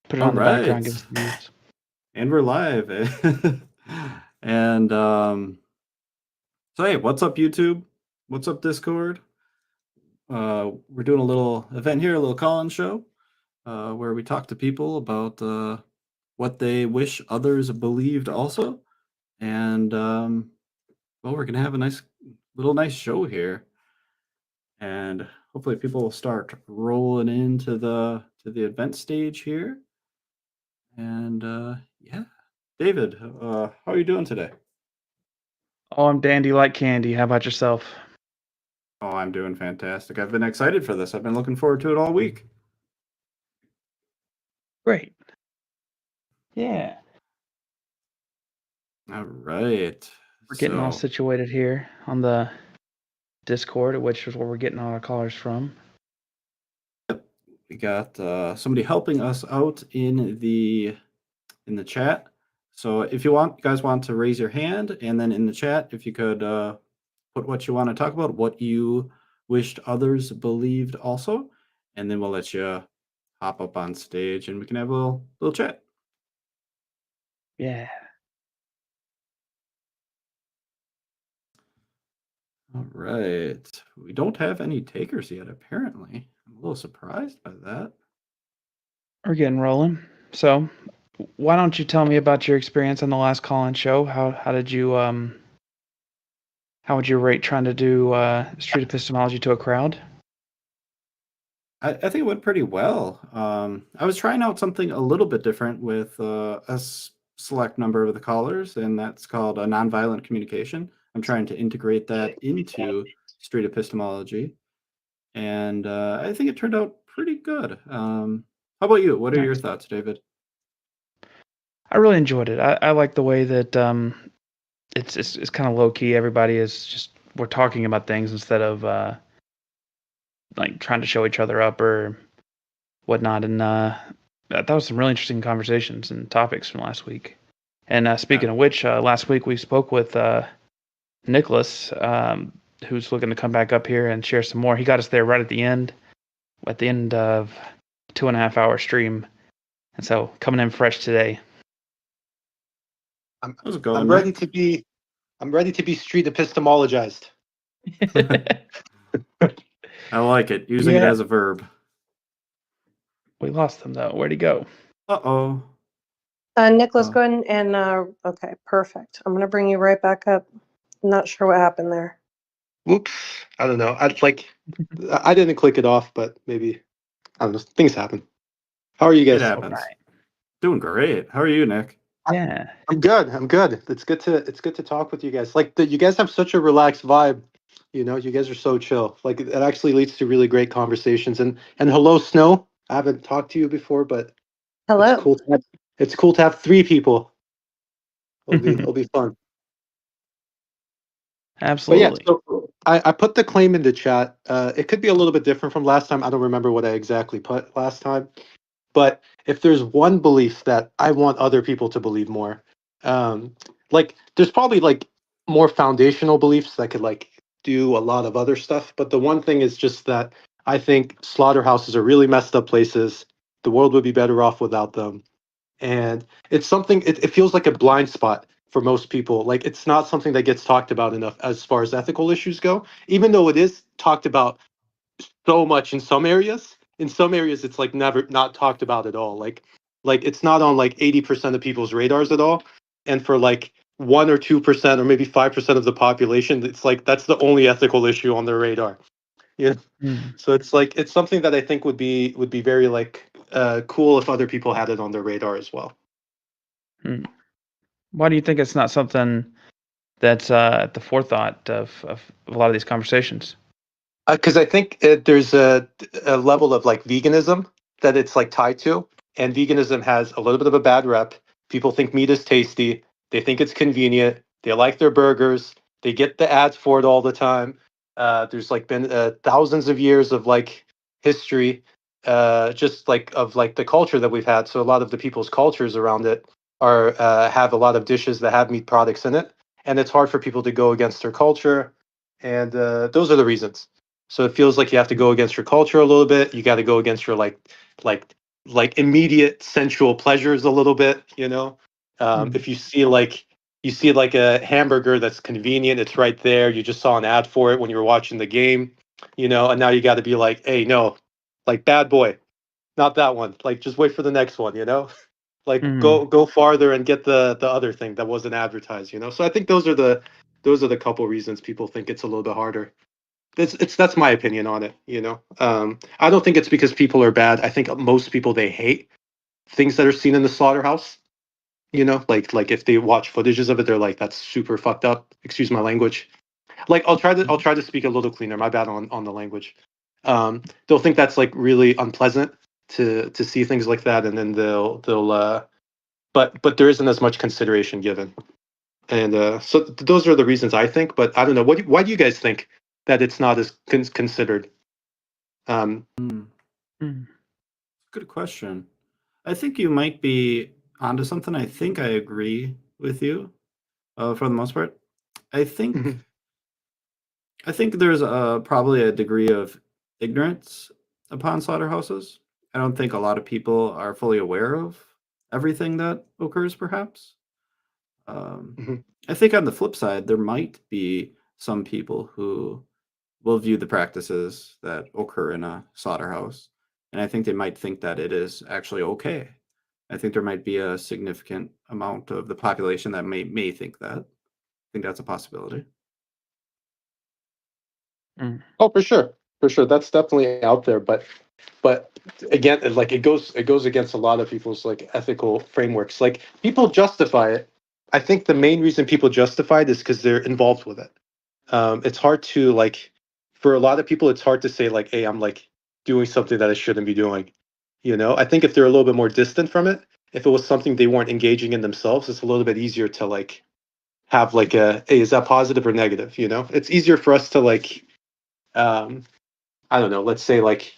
Put it All on the background, right. give us the news. And we're live. and so hey, what's up YouTube? What's up Discord? We're doing a little event here, a little call-in show, where we talk to people about what they wish others believed also. And well, we're gonna have a nice show here. And hopefully people will start rolling into the event stage here. And yeah. David, how are you doing today? Oh, I'm dandy like candy. How about yourself? Oh, I'm doing fantastic. I've been excited for this. I've been looking forward to it all week. Great. Yeah. All right. We're getting all So, situated here on the Discord, which is where we're getting all our callers from. we got somebody helping us out in the chat. So if you guys want to raise your hand, and then in the chat, if you could put what you want to talk about, what you wished others believed also, and then we'll let you hop up on stage and we can have a little chat. Yeah. All right. We don't have any takers yet, apparently. I'm a little surprised by that. We're getting rolling. So, why don't you tell me about your experience on the last call-in show? How did you how would you rate trying to do street epistemology to a crowd? I think it went pretty well. I was trying out something a little bit different with select number of the callers, and that's called a nonviolent communication. I'm trying to integrate that into street epistemology, and I think it turned out pretty good. How about you? What are your Nice. thoughts, David? I really enjoyed it. I like the way that it's kind of low key. Everybody is just we're talking about things instead of like trying to show each other up or whatnot. And that was some really interesting conversations and topics from last week. And speaking of which, last week we spoke with Nicholas, who's looking to come back up here and share some more. He got us there right at the end of 2.5 hour stream, and so coming in fresh today. How's it going, I'm Nick? ready to be street epistemologized. I like it. Using it as a verb. We lost him though. Where'd he go? Uh-oh. Nicholas, go ahead and okay, perfect. I'm gonna bring you right back up. I'm not sure what happened there. Whoops. I don't know. I didn't click it off, but maybe I don't know. Things happen. How are you guys? It happens. Doing great. How are you, Nick? Yeah. I'm good. It's good to talk with you guys. You guys have such a relaxed vibe. You know, you guys are so chill. Like it actually leads to really great conversations. And hello, Snow. I haven't talked to you before, but Hello. it's cool to have 3 people. It'll be fun. Absolutely. But yeah, so I put the claim in the chat. It could be a little bit different from last time. I don't remember what I exactly put last time. But if there's one belief that I want other people to believe more, there's probably like more foundational beliefs that could like do a lot of other stuff. But the one thing is just that I think slaughterhouses are really messed up places. The world would be better off without them. And it's something, it feels like a blind spot for most people. Like it's not something that gets talked about enough as far as ethical issues go, even though it is talked about so much in some areas. In some areas, it's like never not talked about at all. Like it's not on like 80% of people's radars at all. And for like 1 or 2% or maybe 5% of the population, it's like that's the only ethical issue on their radar. Yeah. So it's like it's something that I think would be very like cool if other people had it on their radar as well. Why do you think it's not something that's at the forethought of a lot of these conversations? Because I think there's a level of like veganism that it's like tied to, and veganism has a little bit of a bad rep. People think meat is tasty. They think it's convenient. They like their burgers. They get the ads for it all the time. There's like been thousands of years of like history, just like of like the culture that we've had. So a lot of the people's cultures around it are have a lot of dishes that have meat products in it, and it's hard for people to go against their culture. And those are the reasons. So it feels like you have to go against your culture a little bit. You got to go against your like like immediate sensual pleasures a little bit, you know. Mm. If you see like a hamburger that's convenient, it's right there. You just saw an ad for it when you were watching the game, you know, and now you got to be like, hey, no, like bad boy, not that one. Like just wait for the next one, you know. Like Mm. go farther and get the other thing that wasn't advertised, you know. So I think those are the couple reasons people think it's a little bit harder. It's that's my opinion on it, you know. I don't think it's because people are bad. I think most people, they hate things that are seen in the slaughterhouse. You know, like if they watch footages of it, they're like, "That's super fucked up." Excuse my language. Like I'll try to speak a little cleaner. My bad on the language. They'll think that's like really unpleasant to see things like that, and then they'll but there isn't as much consideration given, and those are the reasons I think. But I don't know. Why do you guys think that it's not as considered? Hmm. Mm. Good question. I think you might be onto something. I think I agree with you for the most part. I think Mhm. I think there's probably a degree of ignorance upon slaughterhouses. I don't think a lot of people are fully aware of everything that occurs, perhaps. Um, Mhm. I think on the flip side, there might be some people who will view the practices that occur in a slaughterhouse, and I think they might think that it is actually okay. I think there might be a significant amount of the population that may think that. I think that's a possibility. Mm. Oh, for sure, for sure. That's definitely out there, but again, like it goes against a lot of people's like ethical frameworks. Like people justify it. I think the main reason people justify it is because they're involved with it. It's hard to like, for a lot of people, it's hard to say like, hey, I'm like doing something that I shouldn't be doing. You know, I think if they're a little bit more distant from it, if it was something they weren't engaging in themselves, it's a little bit easier to like have like a, hey, is that positive or negative? You know, it's easier for us to like, um, I don't know, let's say like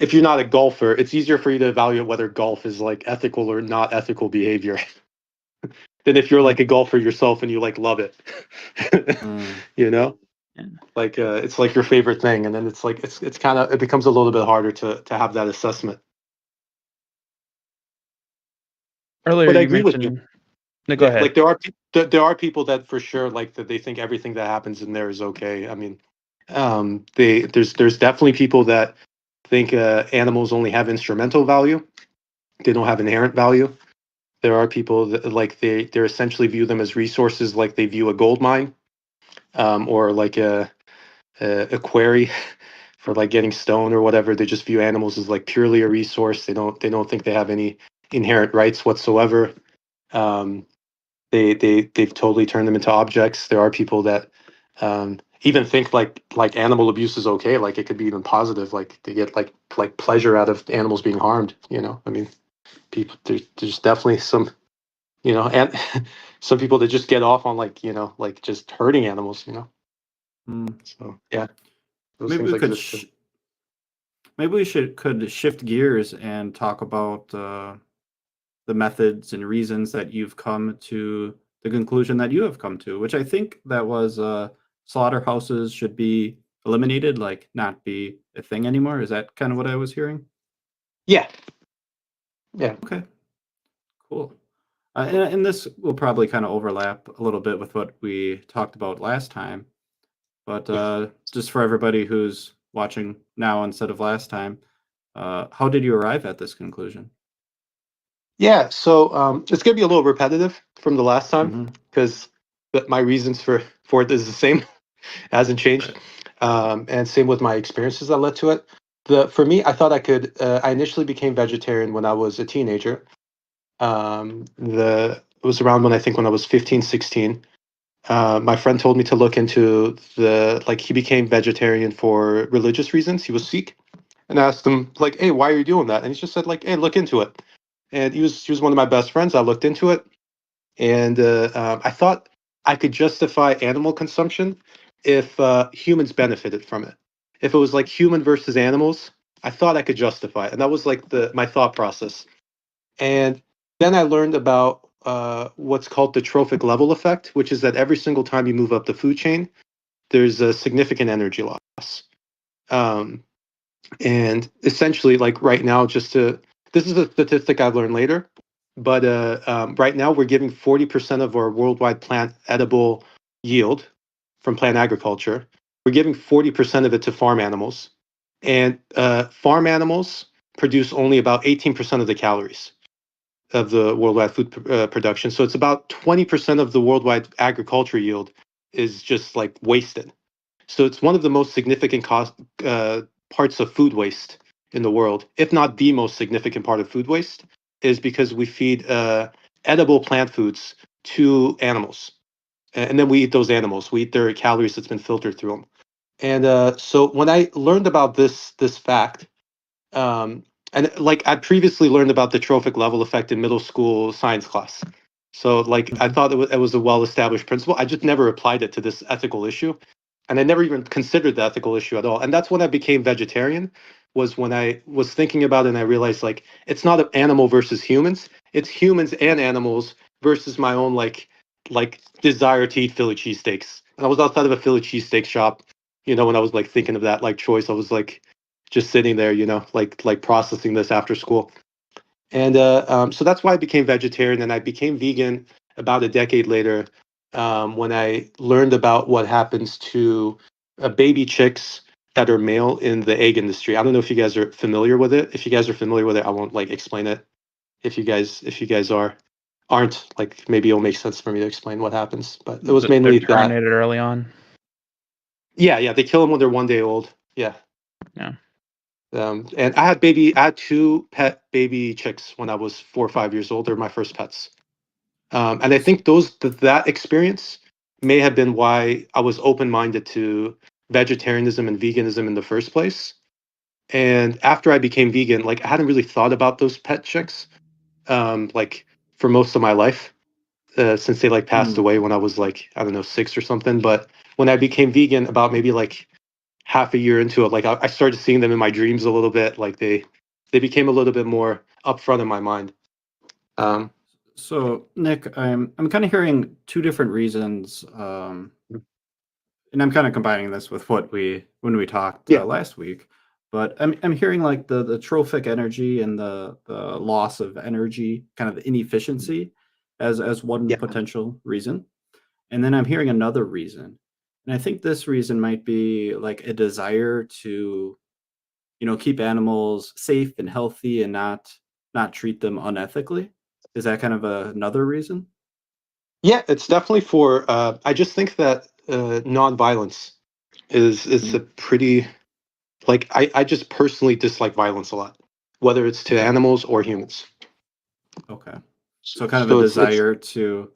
if you're not a golfer, it's easier for you to evaluate whether golf is like ethical or not ethical behavior than if you're Mm. like a golfer yourself and you like love it. Mm. You know, Yeah. like it's like your favorite thing, and then it's like it's kind of, it becomes a little bit harder to have that assessment. Earlier But I you agree with you. mentioned. No, go ahead. Like there are people that for sure like that they think everything that happens in there is okay. I mean, there's definitely people that think animals only have instrumental value. They don't have inherent value. There are people that like they're essentially view them as resources, like they view a gold mine, or like a quarry for like getting stone or whatever. They just view animals as like purely a resource. They don't think they have any inherent rights whatsoever. Um, they've totally turned them into objects. There are people that even think like animal abuse is okay. Like it could be even positive. Like they get like pleasure out of animals being harmed. You know, I mean, people there's definitely some, you know, and some people that just get off on like, you know, like just hurting animals. You know, Mm. so yeah, those Maybe things we could exist too. maybe we should could shift gears and talk about the methods and reasons that you've come to the conclusion that you have come to, which I think that was slaughterhouses should be eliminated, like not be a thing anymore. Is that kind of what I was hearing? Yeah, yeah. Okay, cool. And this will probably kind of overlap a little bit with what we talked about last time, but just for everybody who's watching now instead of last time, how did you arrive at this conclusion? Yeah, so it's gonna be a little repetitive from the last time Hmm. because my reasons for it is the same, hasn't changed, and same with my experiences that led to it. The For me, I thought I could. I initially became vegetarian when I was a teenager. It was around when I think when I was 15, 16. My friend told me to look into the like he became vegetarian for religious reasons. He was Sikh, and I asked him like, "Hey, why are you doing that?" And he just said like, "Hey, look into it." And he was one of my best friends. I looked into it, and I thought I could justify animal consumption if humans benefited from it. If it was like human versus animals, I thought I could justify it, and that was like the my thought process. And then I learned about what's called the trophic level effect, which is that every single time you move up the food chain, there's a significant energy loss. Um, and essentially, like right now, just to this is a statistic I've learned later, but right now we're giving 40% of our worldwide plant edible yield from plant agriculture. We're giving 40% of it to farm animals, and farm animals produce only about 18% of the calories of the worldwide food production. So it's about 20% of the worldwide agriculture yield is just like wasted. So it's one of the most significant parts of food waste in the world, if not the most significant part of food waste, is because we feed edible plant foods to animals, and then we eat those animals. We eat their calories that's been filtered through them. And so when I learned about this fact, and like I previously learned about the trophic level effect in middle school science class. So like I thought it was a well-established principle. I just never applied it to this ethical issue. And I never even considered the ethical issue at all. And that's when I became vegetarian, was when I was thinking about it and I realized like it's not an animal versus humans. It's humans and animals versus my own like desire to eat Philly cheesesteaks. And I was outside of a Philly cheesesteak shop, when I was like thinking of that like choice. I was like just sitting there, like processing this after school. And so that's why I became vegetarian, and I became vegan about a decade later, when I learned about what happens to baby chicks that are male in the egg industry. I don't know if you guys are familiar with it. If you guys are familiar with it, I won't like explain it. If you guys aren't, like, maybe it'll make sense for me to explain what happens. But it was mainly They're that. terminated early on. Yeah, they kill them when they're 1 day old. Yeah. Yeah. And I had 2 pet baby chicks when I was 4 or 5 years old. They're my first pets. And I think that experience may have been why I was open-minded to vegetarianism and veganism in the first place. And after I became vegan, like I hadn't really thought about those pet chicks, like for most of my life, since they like passed away when I was like, I don't know, 6 or something. But when I became vegan, about maybe like half a year into it, like I started seeing them in my dreams a little bit. Like they became a little bit more upfront in my mind. So, Nick, I'm kind of hearing two different reasons, and I'm kind of combining this with when we talked Yeah. last week. But I'm hearing like the trophic energy and the loss of energy, kind of the inefficiency, as one Yeah. potential reason, and then I'm hearing another reason, and I think this reason might be like a desire to, keep animals safe and healthy and not treat them unethically. Is that kind of another reason? Yeah, it's definitely for. I just think that non-violence is a pretty, like I just personally dislike violence a lot, whether it's to Okay. animals or humans. Okay. So kind of a So it's desire to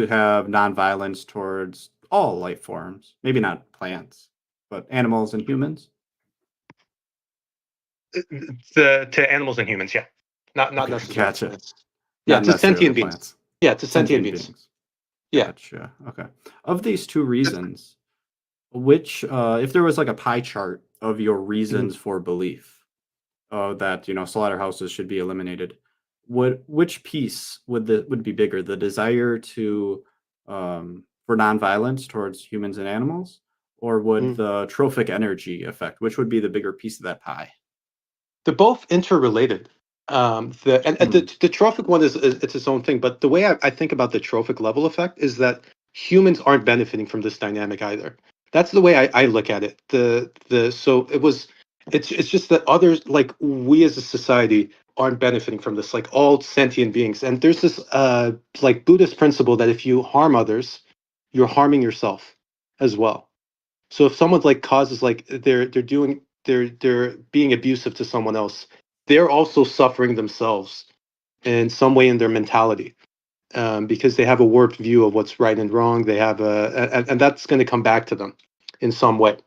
have nonviolence towards all life forms, maybe not plants, but animals and humans. to animals and humans, yeah, not Okay, necessarily gotcha. plants. Yeah, Not to necessarily sentient beings. plants. Yeah, to sentient Sentient beings. beings. Yeah. Gotcha. Okay. Of these two reasons, which, if there was like a pie chart of your reasons for belief, that slaughterhouses should be eliminated, which piece would be bigger? The desire to for nonviolence towards humans and animals, or would Mm. the trophic energy effect? Which would be the bigger piece of that pie? They're both interrelated. The trophic one is it's its own thing, but the way I think about the trophic level effect is that humans aren't benefiting from this dynamic either. That's the way I look at it. So it's just that others, like we as a society, aren't benefiting from this, like all sentient beings. And there's this like Buddhist principle that if you harm others, you're harming yourself as well. So if someone like causes, like they're being abusive to someone else, they're also suffering themselves in some way in their mentality, because they have a warped view of what's right and wrong. They have and that's going to come back to them in some way.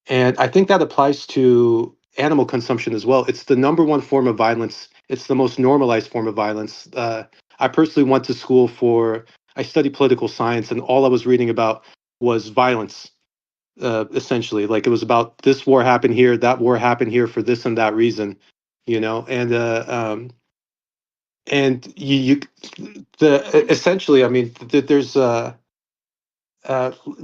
And I think that applies to animal consumption as well. It's the number one form of violence. It's the most normalized form of violence. I personally went to school I studied political science, and all I was reading about was violence, essentially. Like it was about this war happened here, that war happened here for this and that reason, and essentially, I mean, there's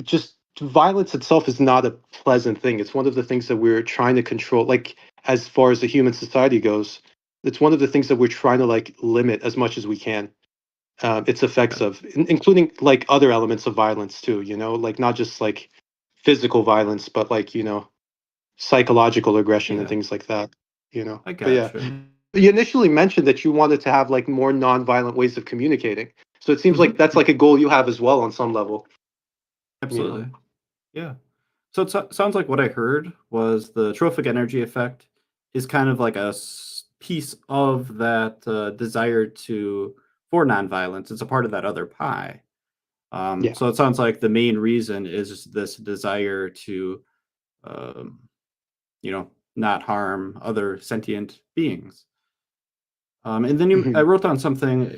just violence itself is not a pleasant thing. It's one of the things that we're trying to control, like as far as the human society goes. It's one of the things that we're trying to like limit as much as we can. Its effects of, including like other elements of violence too. You know, like not just like physical violence, but like psychological aggression and Yeah. things like that. I But yeah, gotcha. you initially mentioned that you wanted to have like more non-violent ways of communicating. So it seems Mhm. like that's like a goal you have as well on some level. Absolutely. Yeah. So it sounds like what I heard was the trophic energy effect is kind of like a piece of that desire for nonviolence. It's a part of that other pie. Yeah. So it sounds like the main reason is this desire to, um, not harm other sentient beings. And then I Mhm. wrote down something.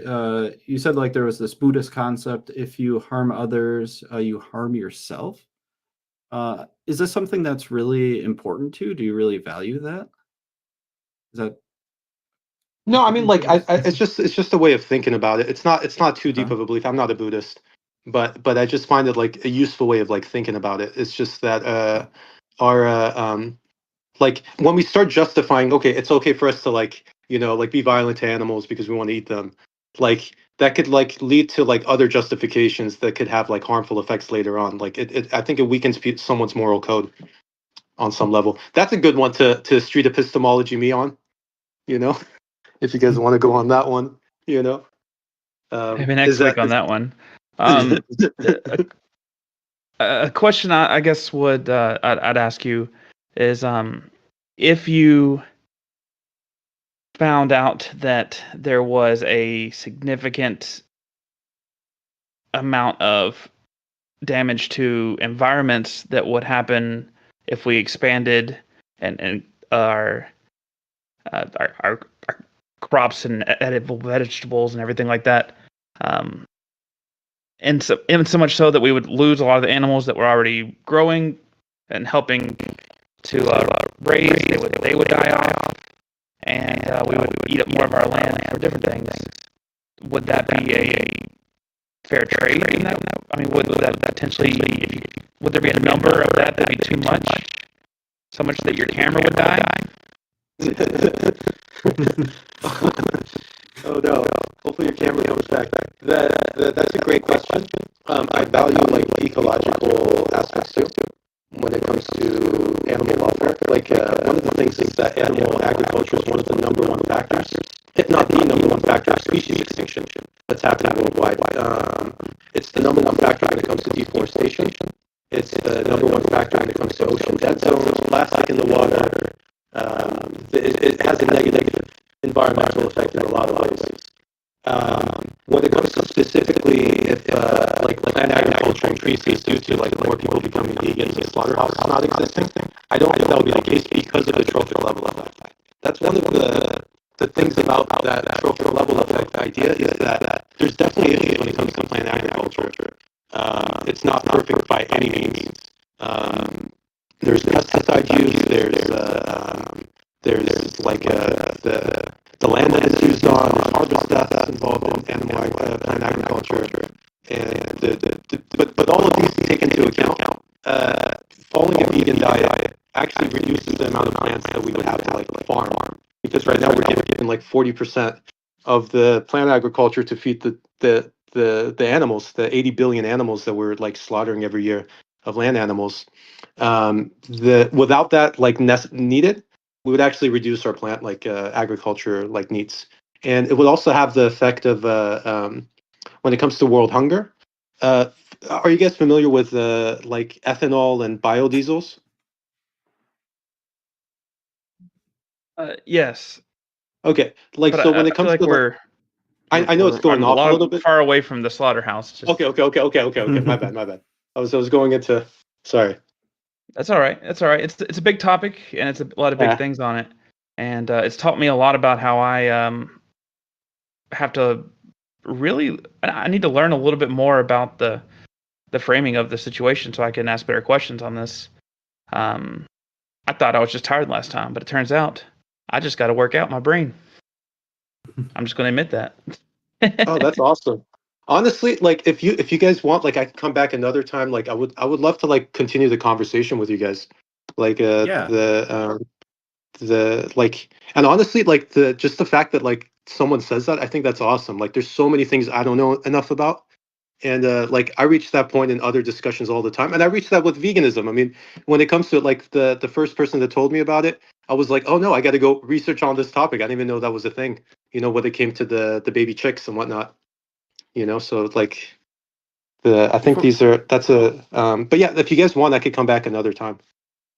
You said like there was this Buddhist concept: if you harm others, you harm yourself. Is this something that's really important to you? Do you really value that? Is that No, I mean, important like, to us? it's just a way of thinking about it. It's not too deep Okay. of a belief. I'm not a Buddhist, but I just find it like a useful way of like thinking about it. It's just that our like when we start justifying, okay, it's okay for us to like like be violent to animals because we want to eat them, like that could like lead to like other justifications that could have like harmful effects later on. Like I think it weakens someone's moral code on some level. That's a good one to street epistemology me on. You know. If you guys want to go on that one, Maybe is next week on that one. Um, a, a question I guess would I'd ask you is if you found out that there was a significant amount of damage to environments that would happen if we expanded and our crops and edible vegetables and everything like that. Um, and so much so that we would lose a lot of the animals that were already growing and helping to raise. They would die off, and we would eat up more of our land for different things. Would that be a fair trade? In that? I mean, would that potentially? Would there be a number of that that'd be too much? So much that your camera would die? Oh no! Hopefully your camera comes back. That's a great question. I value like ecological aspects too when it comes to animal welfare. Like one of the things is that animal agriculture is one of the number one factors, if not the number one factor of species extinction that's happening worldwide. It's the number one factor when it comes to deforestation. It's the number one factor when it comes to ocean dead zones, plastic in the water. It has a negative environmental effect in a lot of ways. When it comes to specifically if like plant agriculture increases due to like more people becoming vegans and slaughterhouses not existing, I don't think that would be the case because of the trophic level effect. That's one of the things about that trophic level effect idea is that there's definitely issues when it comes to plant agriculture. It's not perfect by any means. There's pesticide use. There's like the land that it's used on, there's harvest death that's involved in plant agriculture, and but all of these take into account. Following a vegan diet actually reduces the amount of plants that we would have to like farm, because right now we're given like 40% of the plant agriculture to feed the animals, the 80 billion animals that we're like slaughtering every year of land animals. Without that like needed, we would actually reduce our plant like agriculture like needs, and it would also have the effect of when it comes to world hunger. Are you guys familiar with like ethanol and biodiesels? Yes, Okay, like but so when it I feel comes like to like, I know it's going I'm a off a little lot bit. far away from the slaughterhouse. Okay. My bad. I was going into, sorry. That's all right. That's all right. It's a big topic, and it's a lot of big Yeah. things on it, and it's taught me a lot about how I have to really. I need to learn a little bit more about the framing of the situation so I can ask better questions on this. Um, I thought I was just tired last time, but it turns out I just got to work out my brain. I'm just going to admit that. Oh, that's awesome. Honestly, like if you guys want, like I can come back another time. Like I would love to like continue the conversation with you guys. Like Yeah. the like, and honestly, like just the fact that like someone says that, I think that's awesome. Like, there's so many things I don't know enough about, and like I reach that point in other discussions all the time, and I reach that with veganism. I mean, when it comes to it, like the first person that told me about it, I was like, oh no, I got to go research on this topic. I didn't even know that was a thing. You know, when it came to the baby chicks and whatnot. You know, so like I think that's a but yeah, if you guys want, I could come back another time.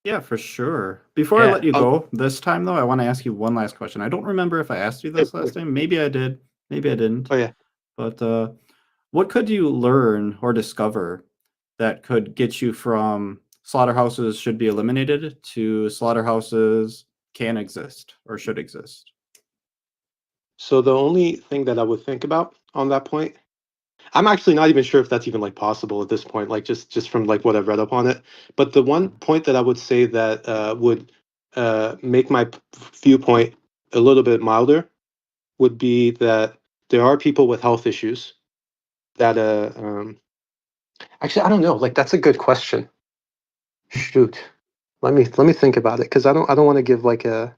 Yeah, for sure. Before I Yeah. let you go this time, though, I want to ask you one last question. I don't remember if I asked you this last time. Maybe I did. Maybe I didn't. Oh yeah. But what could you learn or discover that could get you from slaughterhouses should be eliminated to slaughterhouses can exist or should exist? So the only thing that I would think about on that point, I'm actually not even sure if that's even like possible at this point, like just from like what I've read up on it. But the one point that I would say that would make my viewpoint a little bit milder would be that there are people with health issues that actually I don't know, like that's a good question. Shoot. Let me think about it, because I don't want to give like a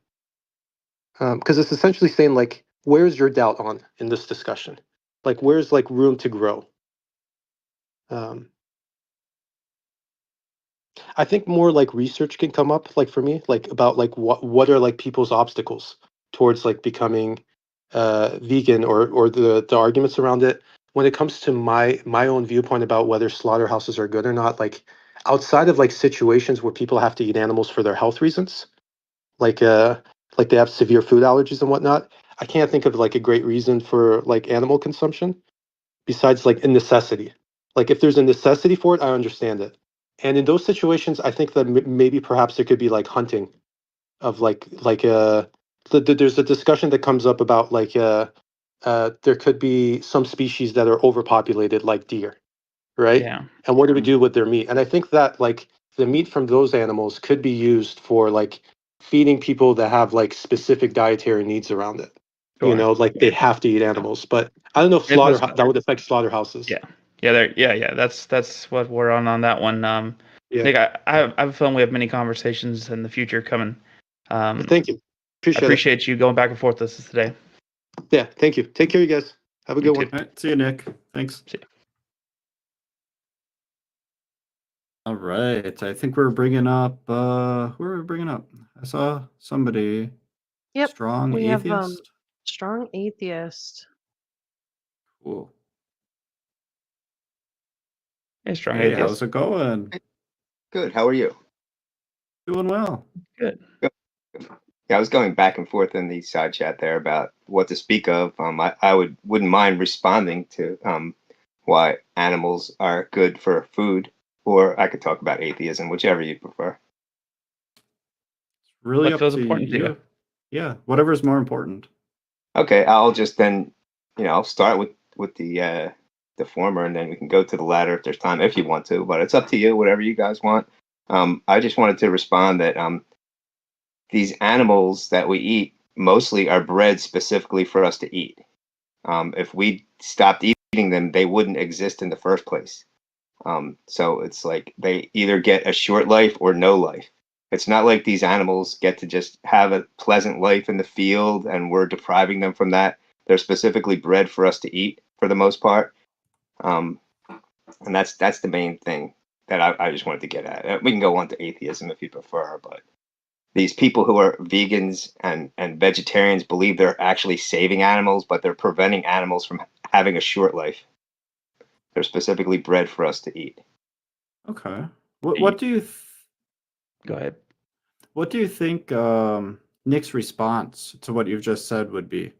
because it's essentially saying like, where's your doubt on in this discussion? Like, where's like room to grow? Um, I think more like research can come up, like for me, like about like what are like people's obstacles towards like becoming vegan, or the arguments around it. When it comes to my own viewpoint about whether slaughterhouses are good or not, like outside of like situations where people have to eat animals for their health reasons, like like they have severe food allergies and whatnot, I can't think of like a great reason for like animal consumption besides like a necessity. Like if there's a necessity for it, I understand it. And in those situations, I think that maybe perhaps there could be like hunting of there's a discussion that comes up about like there could be some species that are overpopulated, like deer, right? Yeah. And what do we do with their meat? And I think that like the meat from those animals could be used for like feeding people that have like specific dietary needs around it. You Sure. know, like they have to eat animals. But I don't know if It was- that would affect slaughterhouses. Yeah. Yeah. That's what we're on that one. Yeah. Nick, I have a feeling we have many conversations in the future coming. Thank you. I Appreciate it. appreciate you going back and forth with us today. Yeah, thank you. Take care, you guys. Have a You good too. one. All right, see you, Nick. Thanks. See ya. All right, I think we're bringing up. Who are we bringing up? I saw somebody. Yep. Strong We have atheist. strong atheist. Cool. Hey, strong Hey, atheist. how's it going? Good. How are you? Doing well. Good. Yeah, I was going back and forth in the side chat there about what to speak of. I wouldn't mind responding to why animals are good for food, or I could talk about atheism, whichever you prefer. Really What up feels to important to you? Yeah, whatever's more important. Okay, I'll just then, I'll start with the former, and then we can go to the latter if there's time, if you want to. But it's up to you, whatever you guys want. I just wanted to respond that these animals that we eat mostly are bred specifically for us to eat. If we stopped eating them, they wouldn't exist in the first place. So it's like they either get a short life or no life. It's not like these animals get to just have a pleasant life in the field and we're depriving them from that. They're specifically bred for us to eat for the most part. And that's the main thing that I just wanted to get at. We can go on to atheism if you prefer, but these people who are vegans and vegetarians believe they're actually saving animals, but they're preventing animals from having a short life. They're specifically bred for us to eat. Okay. What do you Go ahead. what do you think Nick's response to what you've just said would be?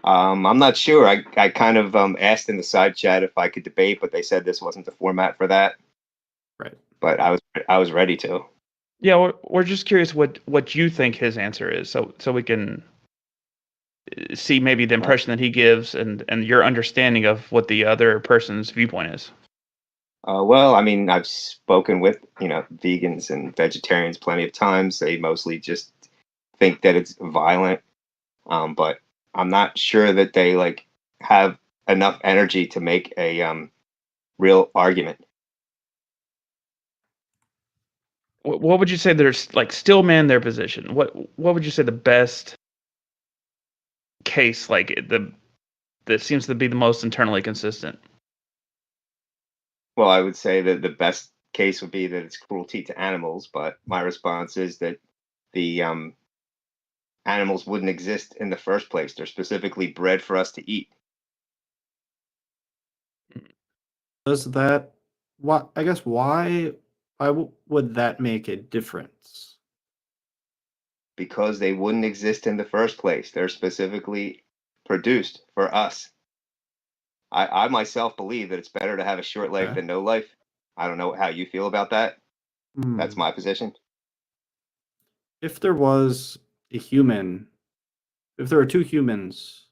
I'm not sure. I kind of asked in the side chat if I could debate, but they said this wasn't the format for that. Right. But I was ready to. Yeah, we're just curious what you think his answer is, so we can see maybe the impression that he gives and your understanding of what the other person's viewpoint is. Well, I mean, I've spoken with vegans and vegetarians plenty of times. They mostly just think that it's violent, but I'm not sure that they like have enough energy to make a real argument. what would you say there's like still man their position? What would you say the best case that seems to be the most internally consistent? Well, I would say that the best case would be that it's cruelty to animals, but my response is that the animals wouldn't exist in the first place. They're specifically bred for us to eat. Does that? What? I guess why? Would that make a difference? Because they wouldn't exist in the first place. They're specifically produced for us. I myself believe that it's better to have a short life Okay. than no life. I don't know how you feel about that. That's Hmm. my position. If there was a human, if there were two humans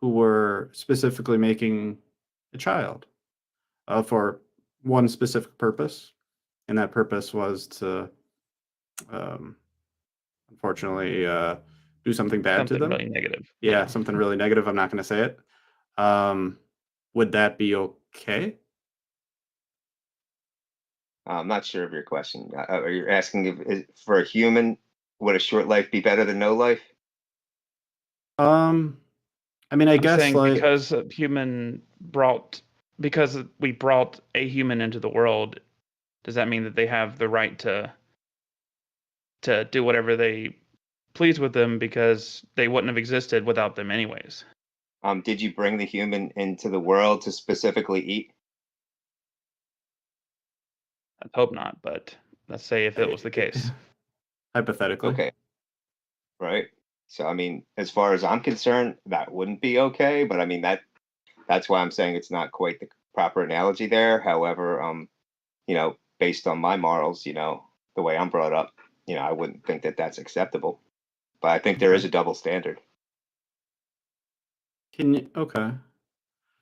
who were specifically making a child for one specific purpose, and that purpose was to, um, unfortunately, do something bad to Something them. really negative. Yeah, something really negative. I'm not going to say it. Would that be okay? I'm not sure of your question. Are you asking for a human, would a short life be better than no life? Um, I mean, I I'm guess saying like because we brought a human into the world, does that mean that they have the right to do whatever they please with them because they wouldn't have existed without them anyways? Did you bring the human into the world to specifically eat? I hope not, but let's say if it was the case. hypothetically. Okay, right. So I mean, as far as I'm concerned, that wouldn't be okay. But I mean that's why I'm saying it's not quite the proper analogy there. However, based on my morals, the way I'm brought up, I wouldn't think that that's acceptable. But I think there is Okay. a double standard. Okay.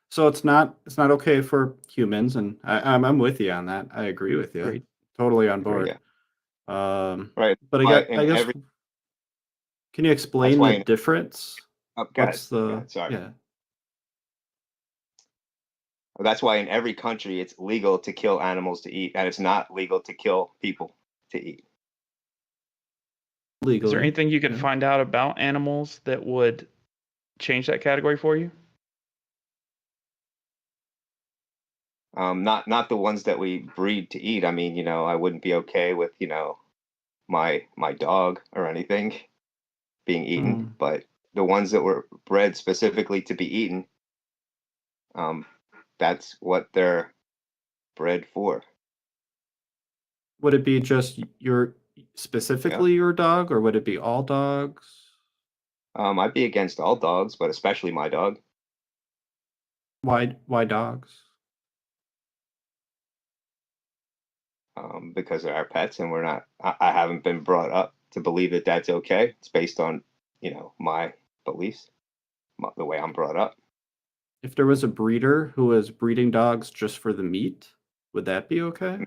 So it's not okay for humans, and I'm with you on that. I agree with you. Agreed. Totally on Agree, board. yeah. Right. But Why I in guess every can you that's explain why the in difference? oh, go ahead. What's Go the ahead. Sorry. yeah? Well, that's why in every country it's legal to kill animals to eat, and it's not legal to kill people to eat. Is there Legally? anything you could Yeah. find out about animals that would change that category for you? Not the ones that we breed to eat. I mean, I wouldn't be okay with, my dog or anything being eaten, Mhm. but the ones that were bred specifically to be eaten, um, that's what they're bred for. Would it be just your Yeah. specifically your dog, or would it be all dogs? I'd be against all dogs, but especially my dog. Why dogs? Because they're our pets, and we're not. I haven't been brought up to believe that that's okay. It's based on, my beliefs, the way I'm brought up. If there was a breeder who was breeding dogs just for the meat, would that be okay?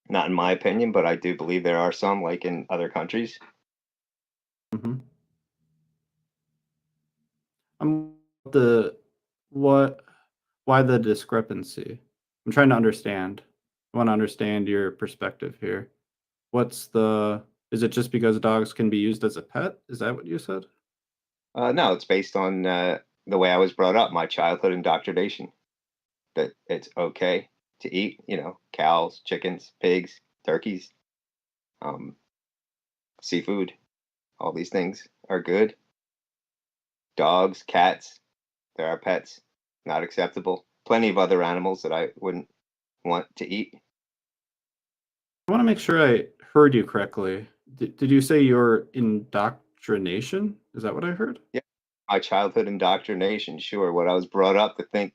Not in my opinion, but I do believe there are some, like in other countries. Hmm. The what? Why the discrepancy? I'm trying to understand. I want to understand your perspective here. What's the? Is it just because dogs can be used as a pet? Is that what you said? No, it's based on the way I was brought up, my childhood indoctrination, that it's okay to eat, cows, chickens, pigs, turkeys, um, seafood. All these things are good. Dogs, cats, they're our pets. Not acceptable. Plenty of other animals that I wouldn't want to eat. I want to make sure I heard you correctly. Did you say your indoctrination? Is that what I heard? Yeah, my childhood indoctrination, sure. What I was brought up to think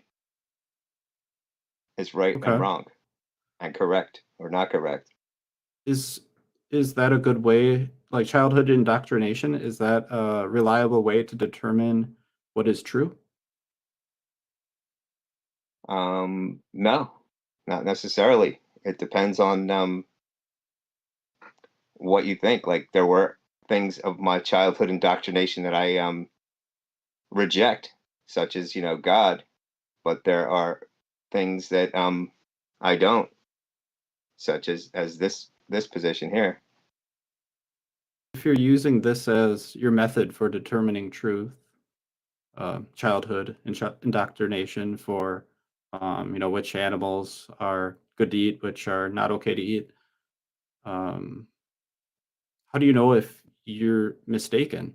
is right and Okay. wrong, and correct or not correct. Is is that a good way? Like childhood indoctrination, is that a reliable way to determine what is true? No, not necessarily. It depends on what you think. Like there were things of my childhood indoctrination that I reject, such as God, but there are things that I don't. such as this position here. If you're using this as your method for determining truth, childhood indoctrination for, which animals are good to eat, which are not okay to eat, how do you know if you're mistaken?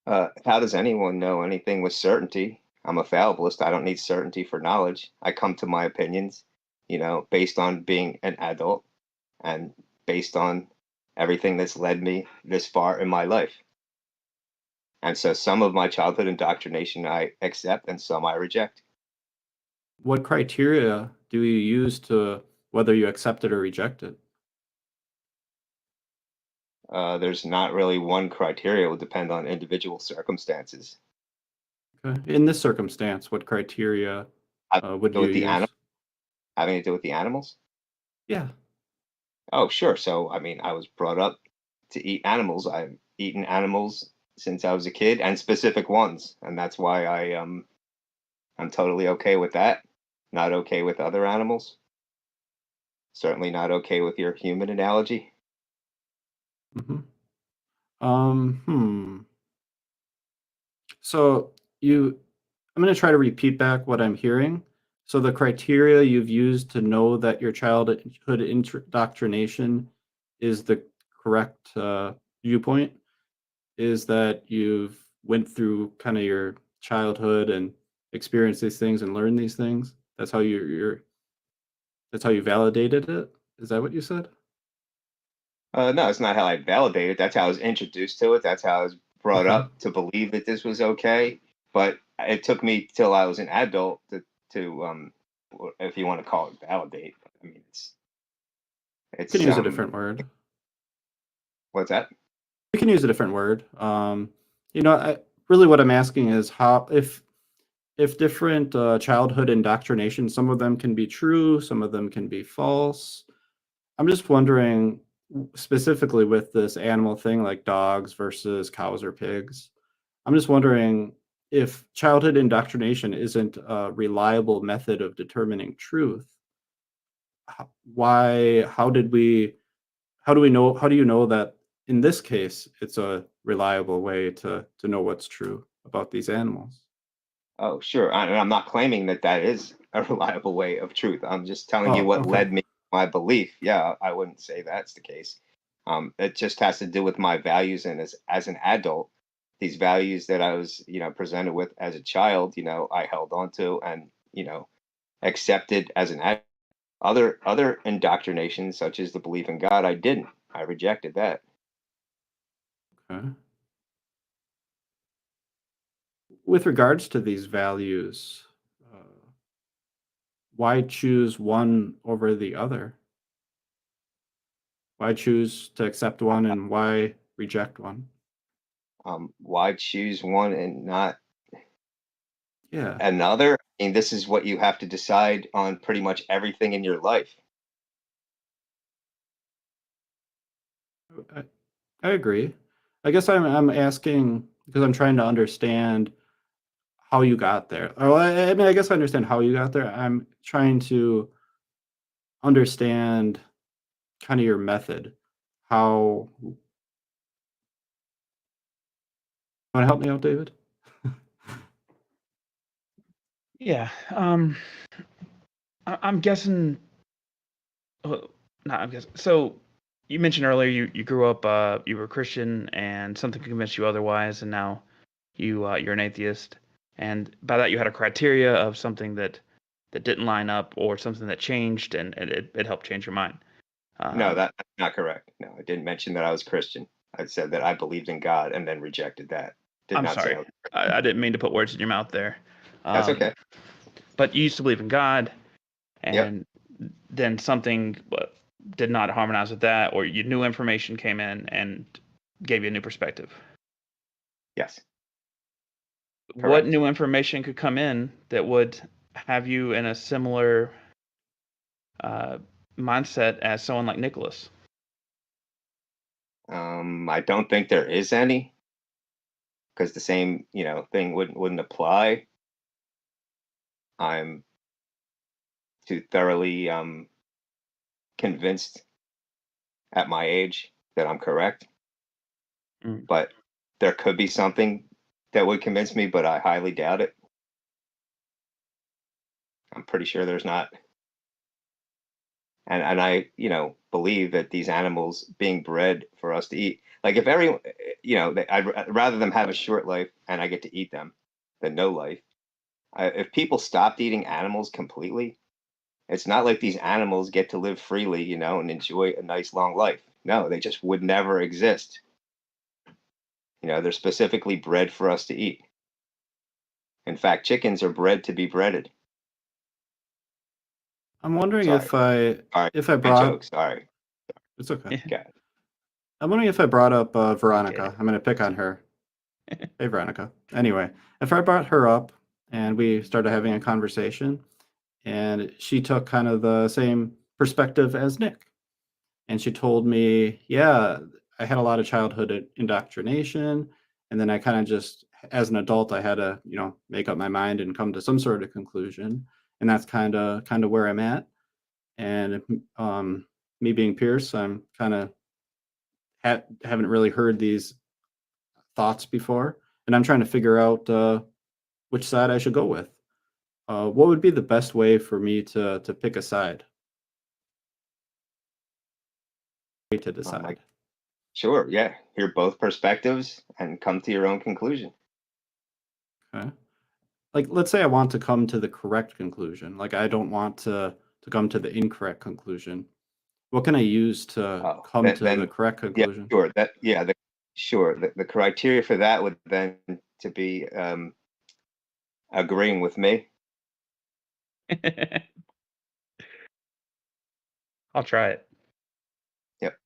How does anyone know anything with certainty? I'm a fallibleist. I don't need certainty for knowledge. I come to my opinions, based on being an adult and based on everything that's led me this far in my life. And so some of my childhood indoctrination I accept and some I reject. What criteria do you use to whether you accept it or reject it? There's not really one criteria. It will depend on individual circumstances. Okay. In this circumstance, what criteria would you use? Having to do with the animals? Yeah. Oh, sure. So, I mean, I was brought up to eat animals. I've eaten animals since I was a kid, and specific ones, and that's why I'm totally okay with that. Not okay with other animals. Certainly not okay with your human analogy. hmm So I'm going to try to repeat back what I'm hearing. So the criteria you've used to know that your childhood indoctrination is the correct viewpoint is that you've went through kind of your childhood and experienced these things and learned these things. That's how that's how you validated it. Is that what you said? No, it's not how I validated. That's how I was introduced to it. That's how I was brought Okay. up to believe that this was okay. But it took me till I was an adult to if you want to call it validate. I mean, You can use a different word. What's that? We can use a different word. Really what I'm asking is how if different childhood indoctrination, some of them can be true, some of them can be false. I'm just wondering specifically with this animal thing like dogs versus cows or pigs. I'm just wondering if childhood indoctrination isn't a reliable method of determining truth. How do you know that in this case it's a reliable way to know what's true about these animals? Oh, sure. I'm not claiming that that is a reliable way of truth. I'm just telling you Oh, what okay. led me to my belief. Yeah, I wouldn't say that's the case. It just has to do with my values, and as an adult, these values that I was, presented with as a child, I held on to and, accepted as an adult. Other indoctrinations, such as the belief in God, I didn't. I rejected that. Okay. With regards to these values, why choose one over the other? Why choose to accept one and why reject one? Why choose one and not Yeah, another? I mean, this is what you have to decide on pretty much everything in your life. I, I agree. I guess I'm asking because I'm trying to understand how you got there. Oh, I mean, I guess I understand how you got there. I'm trying to understand kind of your method. How you want to help me out, David? Yeah. I'm guessing. No, I'm guessing. So you mentioned earlier you grew up, you were Christian, and something convinced you otherwise, and now you're an atheist. And by that you had a criteria of something that didn't line up, or something that changed, and it helped change your mind. No, Um, that's not correct. No, I didn't mention that I was Christian. I said that I believed in God and then rejected that. Did I'm not say sorry, I didn't mean to put words in your mouth there. that's Um, okay. but you used to believe in God, Yep. and then something did not harmonize with that, or your new information came in and gave you a new perspective. Yes. What Correct. new information could come in that would have you in a similar uh, mindset as someone like Nicholas? I don't think there is any because the same, thing wouldn't apply. I'm too thoroughly convinced at my age that I'm correct. Mm. But there could be something that would convince me, but I highly doubt it. I'm pretty sure there's not. And I, believe that these animals being bred for us to eat, like if every, I'd rather them have a short life and I get to eat them than no life. If people stopped eating animals completely, it's not like these animals get to live freely, and enjoy a nice long life. No, they just would never exist. They're specifically bred for us to eat. In fact, chickens are bred to be breaded. I'm wondering Sorry. if I Good brought joke. Sorry. it's okay. Okay. I'm wondering if I brought up Get Veronica. it. I'm gonna pick on her. Hey Veronica. Anyway, if I brought her up and we started having a conversation, and she took kind of the same perspective as Nick, and she told me, yeah, I had a lot of childhood indoctrination, and then I kind of just, as an adult, I had to, make up my mind and come to some sort of conclusion, and that's kind of where I'm at. And me being Pierce, I'm kind of haven't really heard these thoughts before, and I'm trying to figure out which side I should go with. What would be the best way for me to pick a side? To decide. Like, sure, yeah. Hear both perspectives and come to your own conclusion. Okay. Like, let's say I want to come to the correct conclusion. Like, I don't want to come to the incorrect conclusion. What can I use to come to the correct conclusion? Yeah, sure. The criteria for that would then to be agreeing with me. I'll try it. Yep.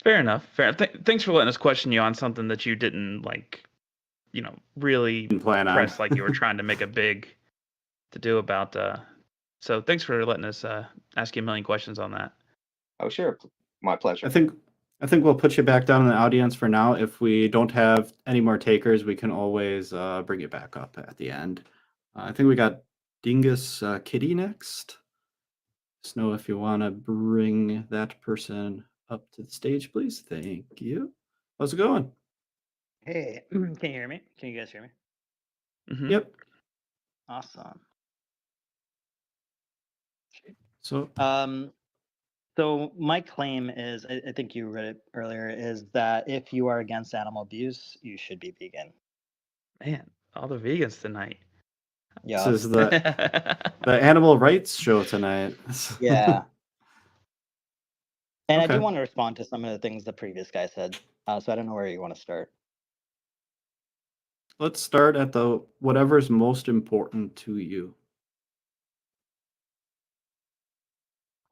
Fair enough. Thanks for letting us question you on something that you didn't really Didn't plan on. press like you were trying to make a big to do about. So thanks for letting us ask you a million questions on that. Oh, sure. My pleasure. I think we'll put you back down in the audience for now. If we don't have any more takers, we can always bring you back up at the end. I think we got Dingus Kitty next. Just know if you want to bring that person up to the stage, please. Thank you. How's it going? Hey, can you hear me? Can you guys hear me? Mhm. Yep. Awesome. So So my claim is, I think you read it earlier, is that if you are against animal abuse, you should be vegan. Man, all the vegans tonight. this Yeah. is the animal rights show tonight. Yeah. And I Okay. do want to respond to some of the things the previous guy said. So I don't know where you want to start. Let's start at the whatever's most important to you.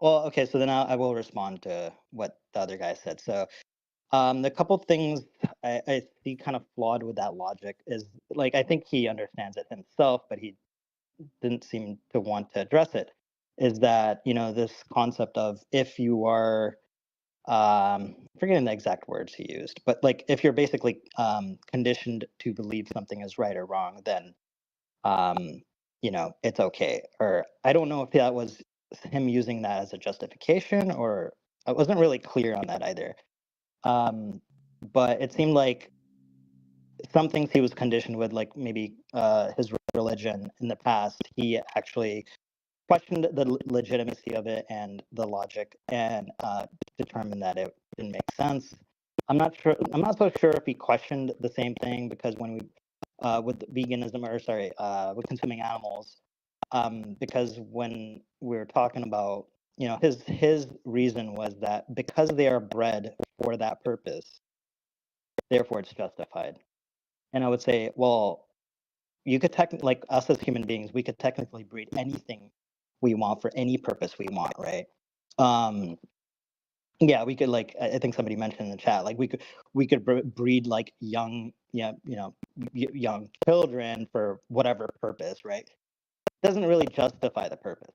Well, okay, so then I will respond to what the other guy said. So the couple things I see kind of flawed with that logic is, like, I think he understands it himself, but he didn't seem to want to address it, is that, this concept of if you are, forgetting the exact words he used, but like if you're basically conditioned to believe something is right or wrong, then, it's okay. Or I don't know if that was him using that as a justification, or I wasn't really clear on that either. But it seemed like some things he was conditioned with, like maybe his religion in the past, he actually questioned the legitimacy of it and the logic, and determined that it didn't make sense. I'm not so sure if he questioned the same thing, because when we with veganism, or sorry, with consuming animals, because when we were talking about, his reason was that because they are bred for that purpose, therefore it's justified. And I would say, well, you could like us as human beings, we could technically breed anything we want for any purpose we want, right? Yeah, we could, like, I think somebody mentioned in the chat, like we could breed like young, young children for whatever purpose, right? Doesn't really justify the purpose.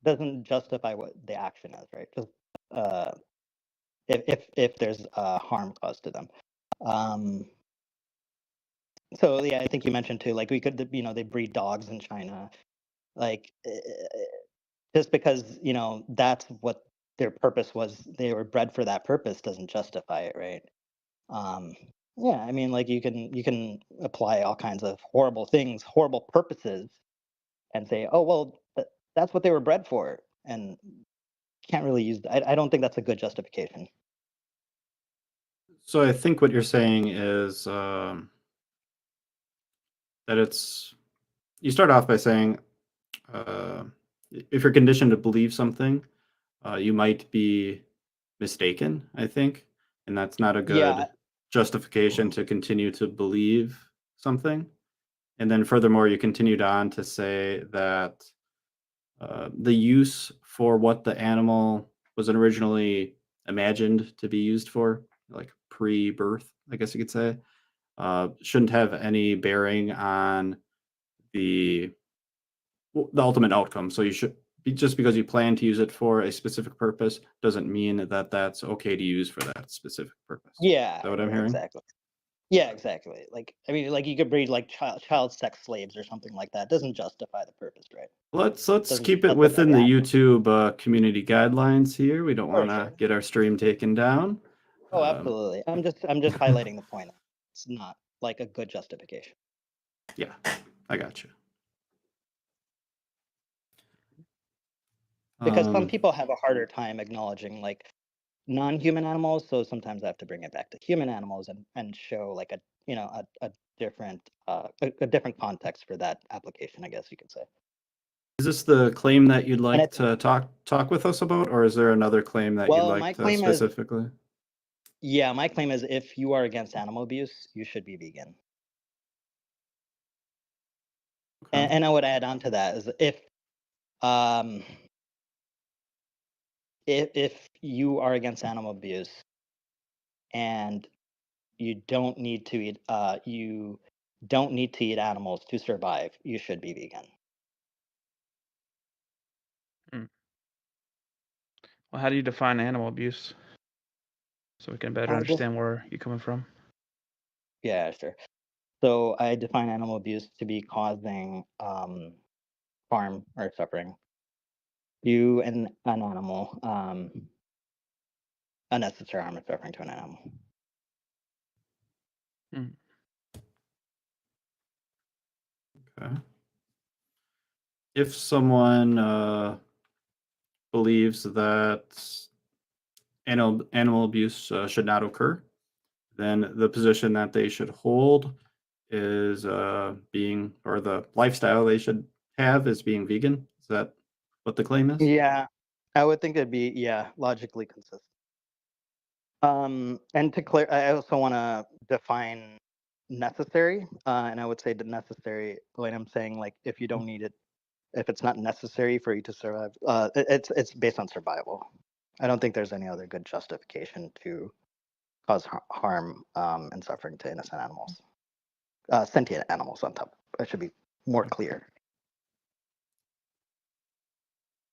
Doesn't justify what the action is, right? Just if there's harm caused to them. So yeah, I think you mentioned too, like we could, they breed dogs in China, like just because that's what their purpose was, they were bred for that purpose, doesn't justify it, right? Um, yeah, I mean, like you can apply all kinds of horrible things, horrible purposes, and say, oh well, that's what they were bred for, and can't really use. I don't think that's a good justification. So I think what you're saying is that you start off by saying uh, if you're conditioned to believe something, you might be mistaken, I think, and that's not a Yeah, good justification to continue to believe something. And then furthermore, you continued on to say that the use for what the animal was originally imagined to be used for, like pre-birth, I guess you could say, shouldn't have any bearing on the the ultimate outcome. So you should be, just because you plan to use it for a specific purpose doesn't mean that that's okay to use for that specific purpose. Is yeah, that what I'm hearing? exactly. Yeah, exactly. Like, I mean, like you could breed like child sex slaves or something like that. Doesn't justify the purpose, right? Let's Doesn't keep it justify within the the action. YouTube community guidelines here. We don't For want to sure. get our stream taken down. Oh, Um, absolutely. I'm just highlighting the point. It's not like a good justification. yeah, I got you. Because some people have a harder time acknowledging like non-human animals, so sometimes I have to bring it back to human animals and show like a different a different context for that application, I guess you could say. Is this the claim that you'd And like it's to talk with us about, or is there another claim that you'd well, like my to claim is specifically? yeah, my claim is if you are against animal abuse, you should be vegan. Okay. And I would add on to that is um if you are against animal abuse and you don't need to eat animals to survive, you should be vegan. Mm. Well, how do you define animal abuse so we can better Just understand where you're coming from? yeah, sure. So I define animal abuse to be causing harm or suffering to an animal, unnecessary harm or suffering to an animal. Mm. Okay. If someone believes that animal abuse should not occur, then the position that they should hold is being, or the lifestyle they should have is being vegan. Is that what the claim is? Yeah, I would think it'd be logically consistent. And to clear, I also want to define necessary, and I would say the necessary when I'm saying like if you don't need it, if it's not necessary for you to survive, it's based on survival. I don't think there's any other good justification to cause harm and suffering to innocent animals, sentient animals on top. I should be more clear.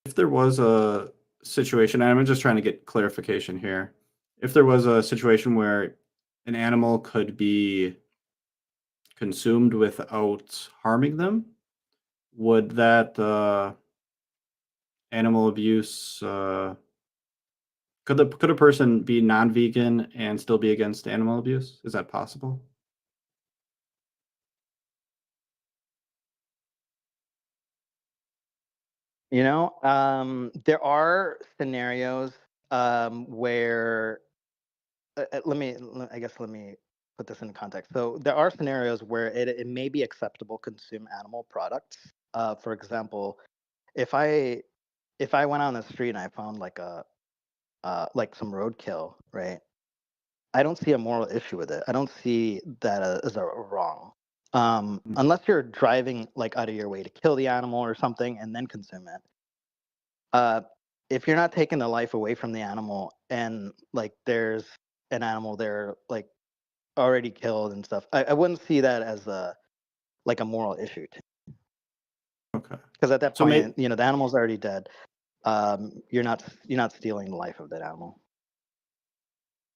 If there was a situation, and I'm just trying to get clarification here. If there was a situation where an animal could be consumed without harming them, would that animal abuse could a person be non-vegan and still be against animal abuse? Is that possible? There are scenarios where let me put this in context. So there are scenarios where it may be acceptable to consume animal products. For example, if I went on the street and I found like a like some roadkill, right? I don't see a moral issue with it. I don't see that as a wrong. Mm. Unless you're driving like out of your way to kill the animal or something and then consume it. Uh, if you're not taking the life away from the animal and like there's an animal there like already killed and stuff, I wouldn't see that as a like a moral issue Okay. because at that So point, the animal's already dead. You're not stealing the life of that animal.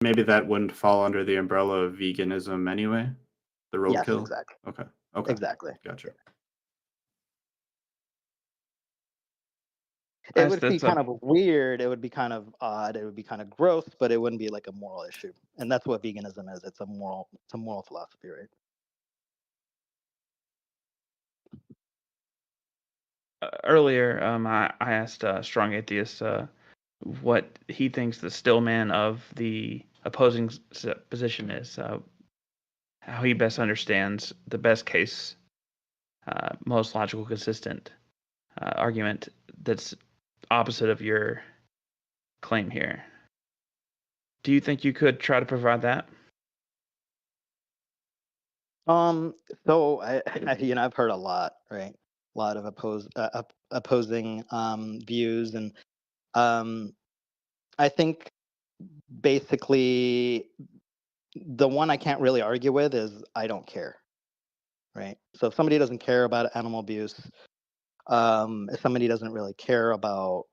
maybe that wouldn't fall under the umbrella of veganism anyway. The Yes, roadkill? exactly. Okay. Okay. Exactly. Gotcha. It would be That's kind of weird. It would be kind of odd. It would be kind of gross, but it wouldn't be like a moral issue. And that's what veganism is. It's a moral philosophy, right? earlier. I asked Strong Atheist what he thinks the stillman of the opposing position is. How he best understands the best case, most logical, consistent argument that's opposite of your claim here. Do you think you could try to provide that? So I've heard a lot, right? A lot of opposing views, and I think basically the one I can't really argue with is I don't care, right? So if somebody doesn't care about animal abuse, if somebody doesn't really care about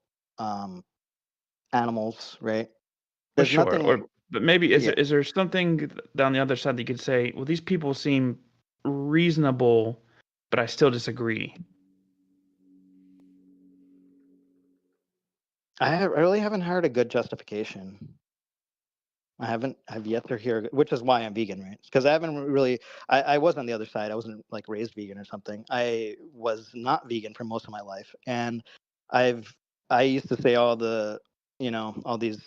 animals, right? Well, There's sure. nothing. But maybe Yeah. is there something down the other side that you could say, well, these people seem reasonable, but I still disagree. I really haven't heard a good justification. I've yet to hear, which is why I'm vegan, right? Because I haven't really, I was on the other side. I wasn't like raised vegan or something. I was not vegan for most of my life. And I used to say all these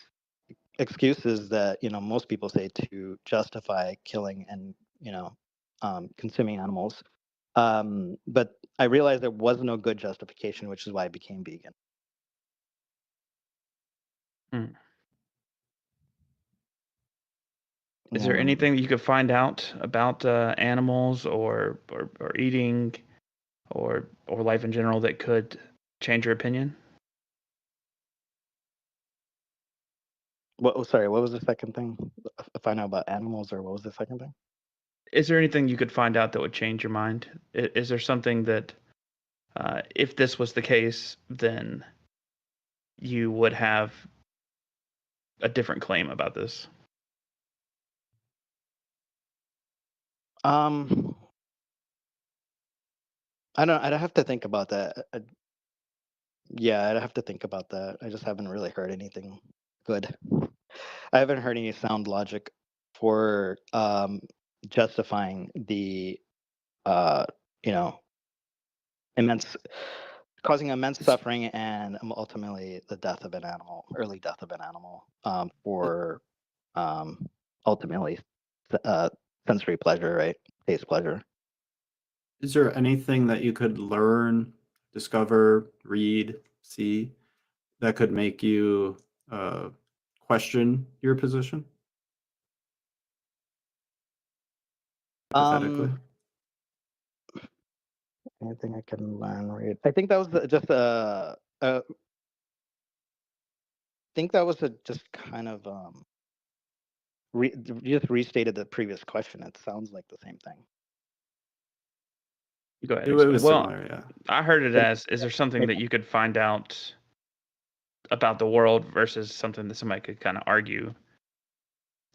excuses that, most people say to justify killing and, consuming animals. But I realized there was no good justification, which is why I became vegan. Hmm. Is there anything that you could find out about animals or eating or life in general that could change your opinion? Sorry, what was the second thing? Find out about animals, or what was the second thing? Is there anything you could find out that would change your mind? Is there something that, if this was the case, then you would have a different claim about this? I'd have to think about that. Yeah, I'd have to think about that. I just haven't really heard anything good. I haven't heard any sound logic for justifying the uh, you know immense causing immense suffering and ultimately the death of an animal, early death of an animal, for ultimately sensory pleasure, right? Taste pleasure. Is there anything that you could learn, discover, read, see that could make you question your position? Hypothetically. Anything I can learn, read. I think that was just just kind of just restated the previous question. It sounds like the same thing. Go ahead. It was Well, similar, yeah. I heard it as, is there something that you could find out about the world versus something that somebody could kind of argue?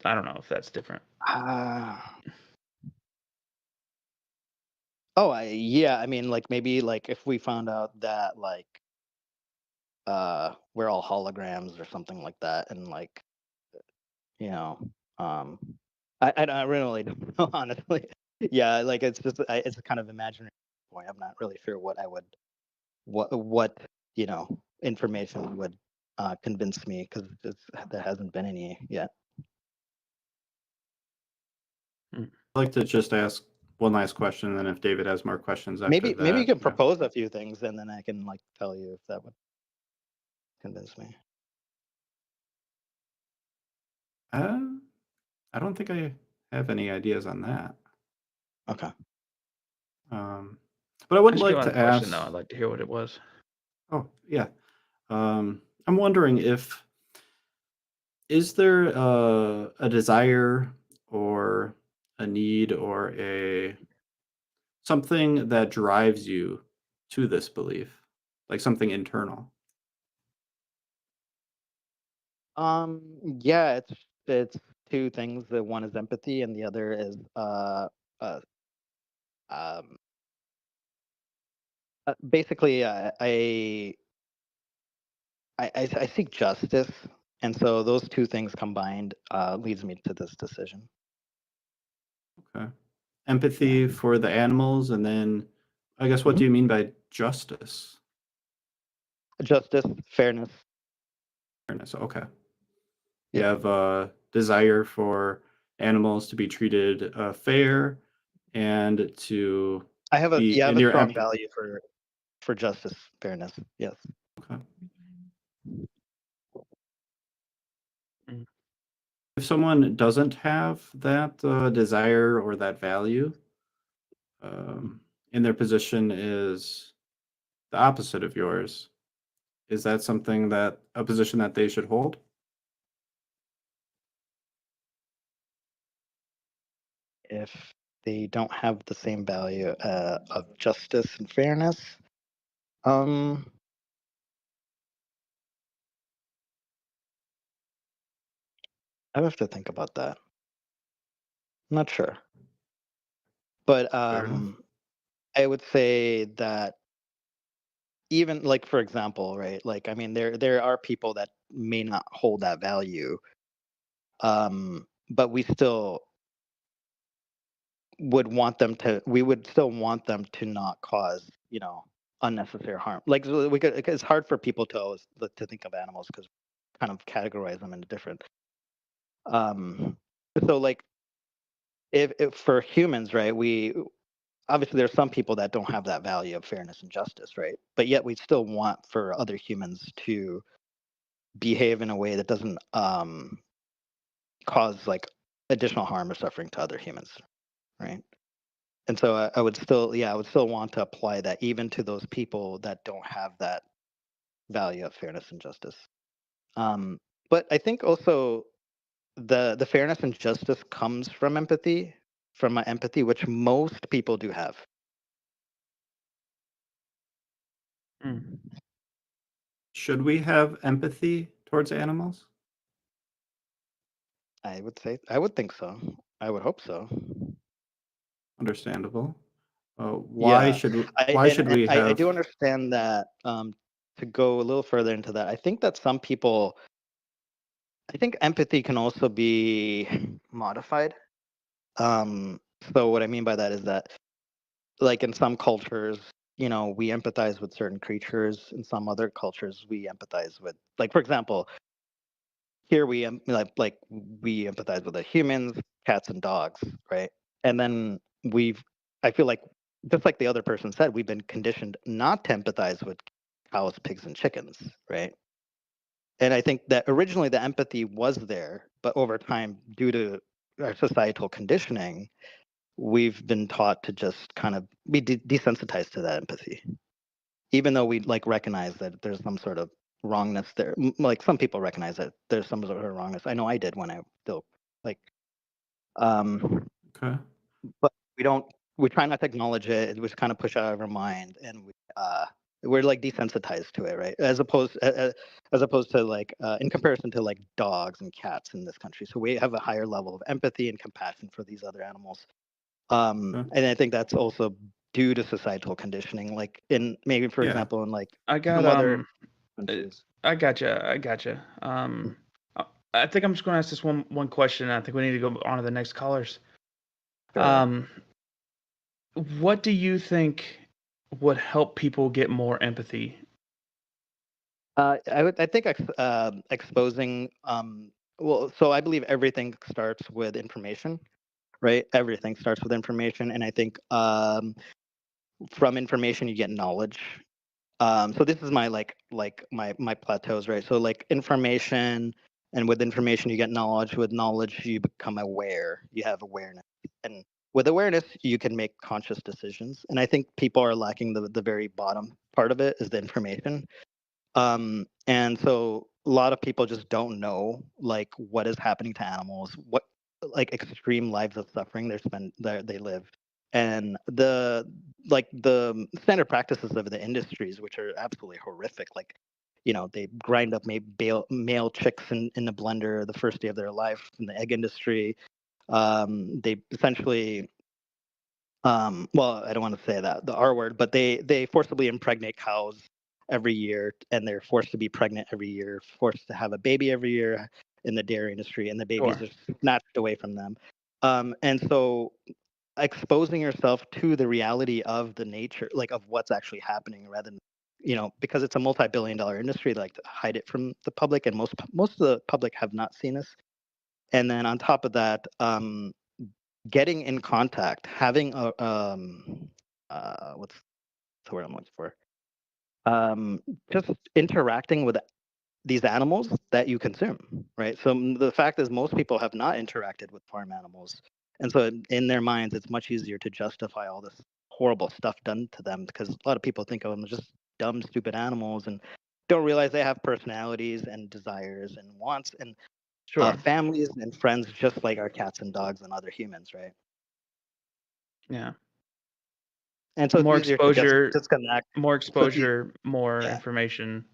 I don't know if that's different. Yeah. I mean, like maybe like if we found out that like we're all holograms or something like that, and like I really don't know, honestly. Yeah, like it's just it's a kind of imaginary point. I'm not really sure what I would what information would convince me, because there hasn't been any yet. I'd like to just ask one last question, and then if David has more questions after Maybe that. you can propose a few things, and then I can like tell you if that would convince me. I don't think I have any ideas on that. Okay. But I would like to ask. Question, though. I'd like to hear what it was. Oh, yeah. I'm wondering is there a desire or a need or something that drives you to this belief, like something internal? Yeah, it's two things. The one is empathy, and the other is um, basically, I seek justice, and so those two things combined leads me to this decision. Okay. Empathy for the animals, and then I guess what do you mean by justice? Justice, fairness. Fairness. Okay. Yeah. You have a desire for animals to be treated fair and to I have a be yeah, I have in a your strong value for justice, fairness. Yes. Okay. Mm. If someone doesn't have that desire or that value, and their position is the opposite of yours, is that something that a position that they should hold? If they don't have the same value of justice and fairness, um, I have to think about that. I'm not sure, but Fair enough. I would say that even like for example, right? Like I mean, there are people that may not hold that value, but we still would want them to. We would still want them to not cause, unnecessary harm. Like so we could. It's hard for people to always to think of animals because kind of categorize them into different. Um, so like if for humans, right? We obviously there's some people that don't have that value of fairness and justice, right? But yet we still want for other humans to behave in a way that doesn't cause like additional harm or suffering to other humans, right? And so I would still, I would still want to apply that even to those people that don't have that value of fairness and justice. But I think also the fairness and justice comes from empathy, from my empathy, which most people do have. Mm. Should we have empathy towards animals? I would think so. I would hope so. Understandable. Yeah, why should we I have? do understand that. To go a little further into that, I think that some people, I think empathy can also be modified. Um, so what I mean by that is that, like in some cultures, we empathize with certain creatures. In some other cultures, we empathize with, like for example, here like we empathize with the humans, cats, and dogs, right? And then I feel like just like the other person said, we've been conditioned not to empathize with cows, pigs, and chickens, right? And I think that originally the empathy was there, but over time, due to our societal conditioning, we've been taught to just kind of be desensitized to that empathy, even though we like recognize that there's some sort of wrongness there. Like some people recognize that there's some sort of wrongness. I know I did when I still like, um, Okay. but we try not to acknowledge it. We just kind of push it out of our mind, and we're like desensitized to it, right? As opposed to like in comparison to like dogs and cats in this country. So we have a higher level of empathy and compassion for these other animals. Okay. And I think that's also due to societal conditioning, like in maybe for Yeah. example in like I got some other uh, countries. I gotcha. I gotcha. I think I'm just going to ask this one question. I think we need to go on to the next callers. Sure. Um, what do you think would help people get more empathy? I think exposing. Well, so I believe everything starts with information, right? Everything starts with information, and I think from information you get knowledge. So this is my my plateaus, right? So like information, and with information you get knowledge. With knowledge you become aware. You have awareness, and with awareness you can make conscious decisions. And I think people are lacking the very bottom part of it is the information. And so a lot of people just don't know like what is happening to animals, what like extreme lives of suffering they live, and the standard practices of the industries, which are absolutely horrific. Like, they grind up male chicks in a blender the first day of their life in the egg industry. They essentially well, I don't want to say that, the R word, but they forcibly impregnate cows every year, and they're forced to be pregnant every year, forced to have a baby every year in the dairy industry, and the babies Sure. are snatched away from them. And so exposing yourself to the reality of the nature, like of what's actually happening, rather than, because it's a multi-billion-dollar industry, like to hide it from the public, and most of the public have not seen this. And then on top of that, getting in contact, having a what's the word I'm looking for? Just interacting with these animals that you consume, right? So the fact is, most people have not interacted with farm animals, and so in their minds, it's much easier to justify all this horrible stuff done to them, because a lot of people think of them as just dumb, stupid animals, and don't realize they have personalities and desires and wants and Sure. families and friends, just like our cats and dogs and other humans, right? Yeah. And so it's More easier to exposure, disconnect. more So it's exposure, more yeah. information.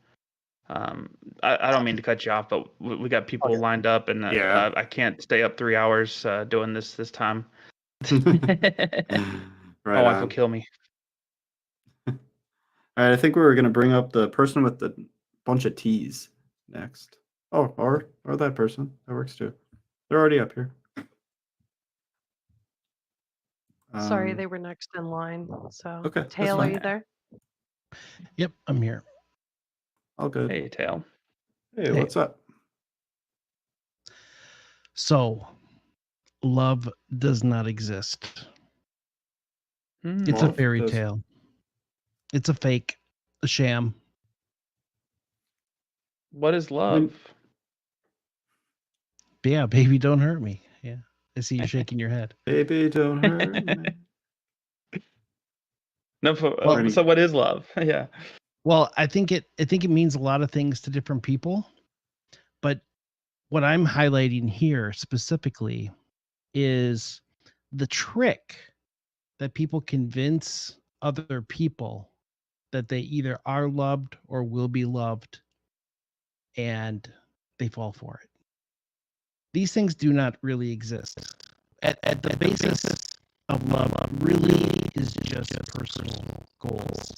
I don't mean to cut you off, but we got people Okay. lined up, and Yeah. I can't stay up 3 hours doing this time. Right My wife will on. kill me. All right, I think we were going to bring up the person with the bunch of T's next. Oh, or that person. That works too. They're already up here. Sorry, they were next in line. So, Okay, that's Tail, are fine. you there? Yep, I'm here. All good. Hey, Tail. Hey, what's up? So, love does not exist. It's a Love fairy does- tale. It's a fake, a sham. What is love? Yeah, baby, don't hurt me. Yeah, I see you shaking your head. Baby, don't hurt me. No, Well, so what is love? Yeah. Well, I think it means a lot of things to different people, but what I'm highlighting here specifically is the trick that people convince other people that they either are loved or will be loved, and they fall for it. These things do not really exist. At the basis of love really is just personal goals,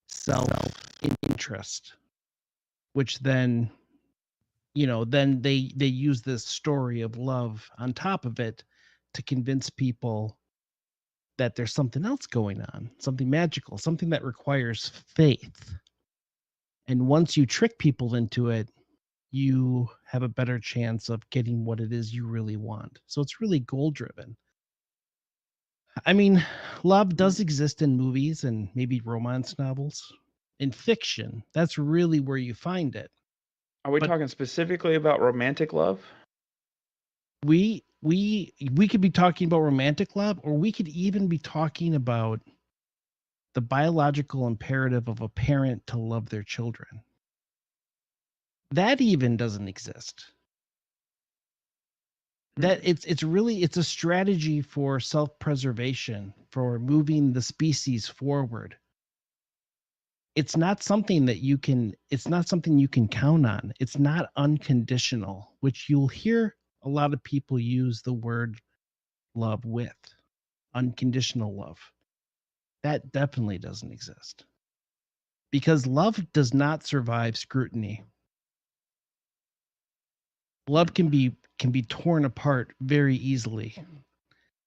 self-interest, which then, then they use this story of love on top of it to convince people that there's something else going on, something magical, something that requires faith. And once you trick people into it, you have a better chance of getting what it is you really want. So it's really goal driven. I mean, love does exist in movies and maybe romance novels. In fiction, that's really where you find it. Are we But- talking specifically about romantic love? We could be talking about romantic love, or we could even be talking about the biological imperative of a parent to love their children. That even doesn't exist. That it's a strategy for self-preservation, for moving the species forward. It's not something you can count on. It's not unconditional, which you'll hear a lot of people use the word love with. Unconditional love. That definitely doesn't exist. Because love does not survive scrutiny. Love can be torn apart very easily.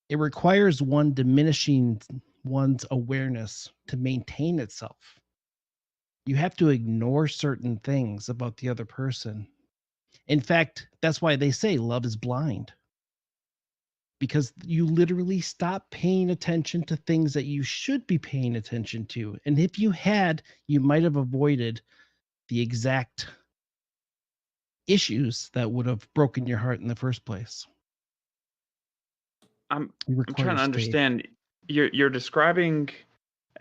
It requires one diminishing one's awareness to maintain itself. You have to ignore certain things about the other person. In fact, that's why they say love is blind. Because you literally stop paying attention to things that you should be paying attention to. And if you had, you might have avoided the exact issues that would have broken your heart in the first place. I'm trying to understand. You're describing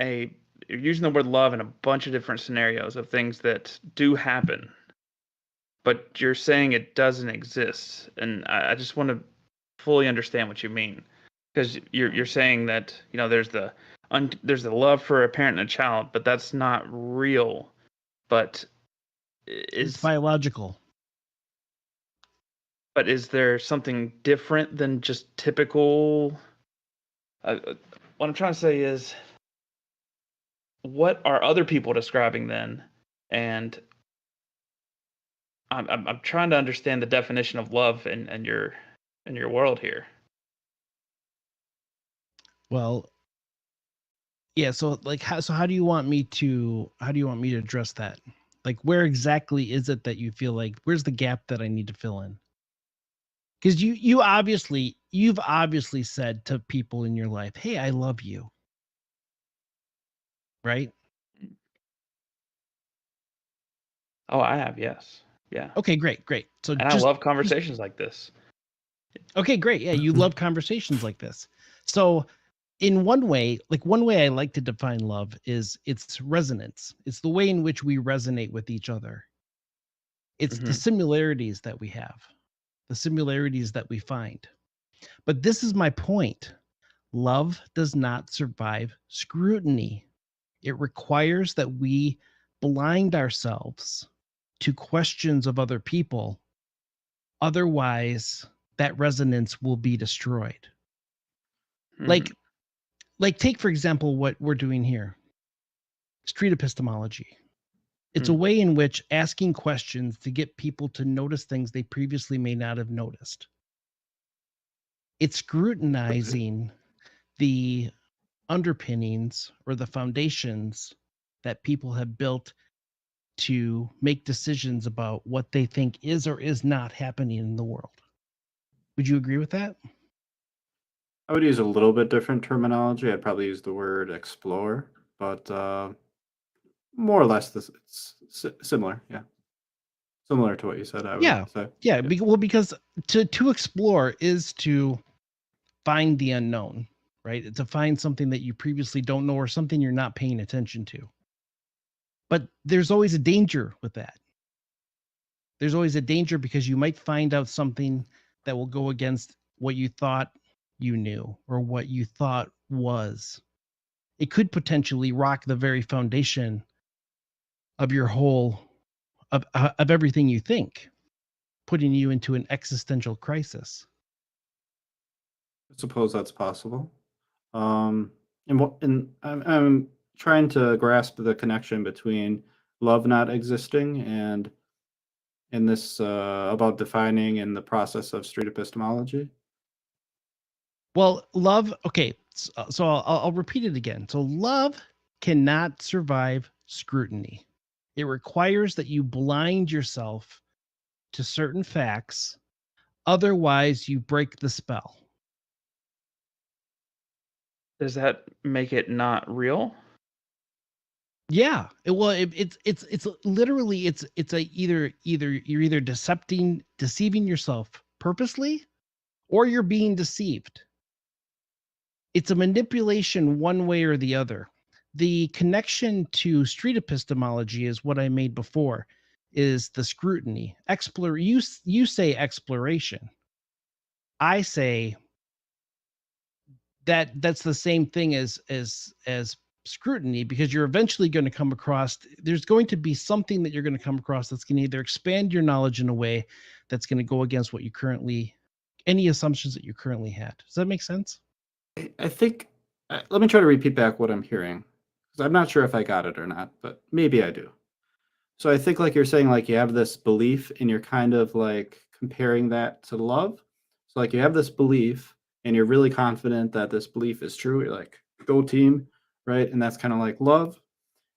you're using the word love in a bunch of different scenarios of things that do happen, but you're saying it doesn't exist, and I just want to fully understand what you mean, because you're saying that there's the love for a parent and a child, but that's not real. But It's biological. But is there something different than just typical? what I'm trying to say is, what are other people describing then? And I'm trying to understand the definition of love in your world here. Well, yeah. So like, how do you want me to address that? Like, where exactly is it that you feel like, where's the gap that I need to fill in? Because you've obviously said to people in your life, "Hey, I love you," right? Oh, I have, yes. Yeah. Okay, great. So And I love conversations like this. okay, great. Yeah, you love conversations like this. So in one way I like to define love is its resonance. It's the way in which we resonate with each other. It's the Mhm. similarities that we have, the similarities that we find. But this is my point. Love does not survive scrutiny. It requires that we blind ourselves to questions of other people. Otherwise, that resonance will be destroyed. Mhm. Like take for example what we're doing here. Street epistemology. It's a Mm. way in which asking questions to get people to notice things they previously may not have noticed. It's scrutinizing the underpinnings or the foundations that people have built to make decisions about what they think is or is not happening in the world. Would you agree with that? I would use a little bit different terminology. I'd probably use the word explore, but more or less this it's similar. Yeah, similar to what you said. I would Yeah. say. Yeah. Because to explore is to find the unknown, right? To find something that you previously don't know or something you're not paying attention to. But there's always a danger with that. There's always a danger because you might find out something that will go against what you thought you knew or what you thought was. It could potentially rock the very foundation of your whole of everything you think, putting you into an existential crisis. I suppose that's possible. And I'm trying to grasp the connection between love not existing and this about defining in the process of street epistemology. Well, love, okay, so I'll repeat it again. So love cannot survive scrutiny. It requires that you blind yourself to certain facts, otherwise you break the spell. Does that make it not real? Yeah. It's literally it's a either you're either deceiving yourself purposely or you're being deceived. It's a manipulation one way or the other. The connection to street epistemology is what I made before, is the scrutiny. You say exploration. I say that's the same thing as scrutiny, because you're eventually going to come across, there's going to be something that you're going to come across that's going to either expand your knowledge in a way that's going to go against what you currently, any assumptions that you currently had. Does that make sense? I think let me try to repeat back what I'm hearing because I'm not sure if I got it or not, but maybe I do. So I think like you're saying like you have this belief and you're kind of like comparing that to love. So like you have this belief and you're really confident that this belief is true. You're like, go team, right? And that's kind of like love.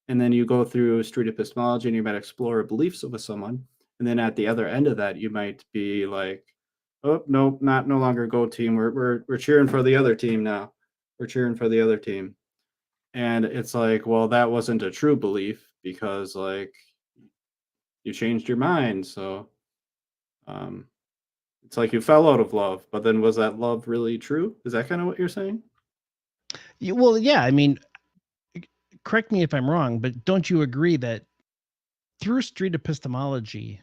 And then you go through street epistemology and you might explore beliefs with someone. And then at the other end of that, you might be like, oh no, no longer go team. We're cheering for the other team now. We're cheering for the other team. And it's like, well, that wasn't a true belief because like you changed your mind. So um, it's like you fell out of love, but then was that love really true? Is that kind of what you're saying? Well, yeah. I mean, correct me if I'm wrong, but don't you agree that through street epistemology,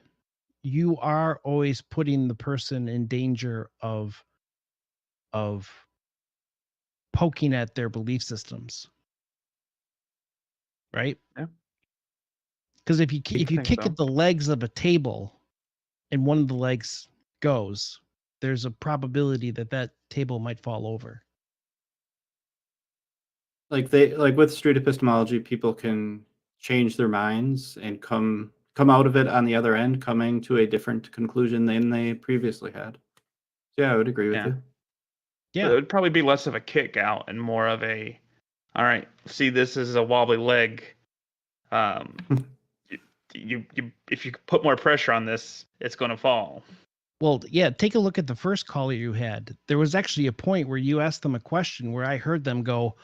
you are always putting the person in danger of poking at their belief systems, right? Yeah. Because if you I think kick so. at the legs of a table and one of the legs goes, there's a probability that that table might fall over. like with street epistemology, people can change their minds and come out of it on the other end, coming to a different conclusion than they previously had. Yeah, I would agree with Yeah. you. It Yeah. would probably be less of a kick out and more of a, all right, see, this is a wobbly leg. You if you put more pressure on this, it's going to fall. Well, yeah, take a look at the first caller you had. There was actually a point where you asked them a question where I heard them go,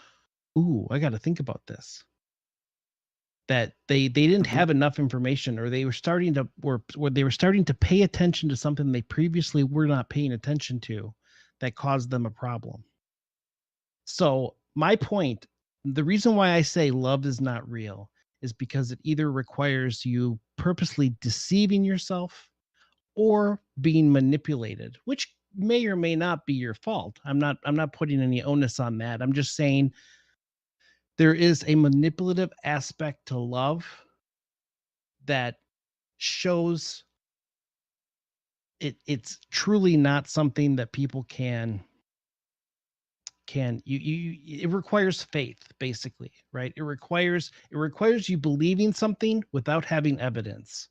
"Ooh, I got to think about this." That they didn't have enough information, or they were starting to pay attention to something they previously were not paying attention to, that caused them a problem. So my point, the reason why I say love is not real is because it either requires you purposely deceiving yourself or being manipulated, which may or may not be your fault. I'm not putting any onus on that. I'm just saying there is a manipulative aspect to love that shows it's truly not something that people can it requires faith, basically, right? It requires you believing something without having evidence.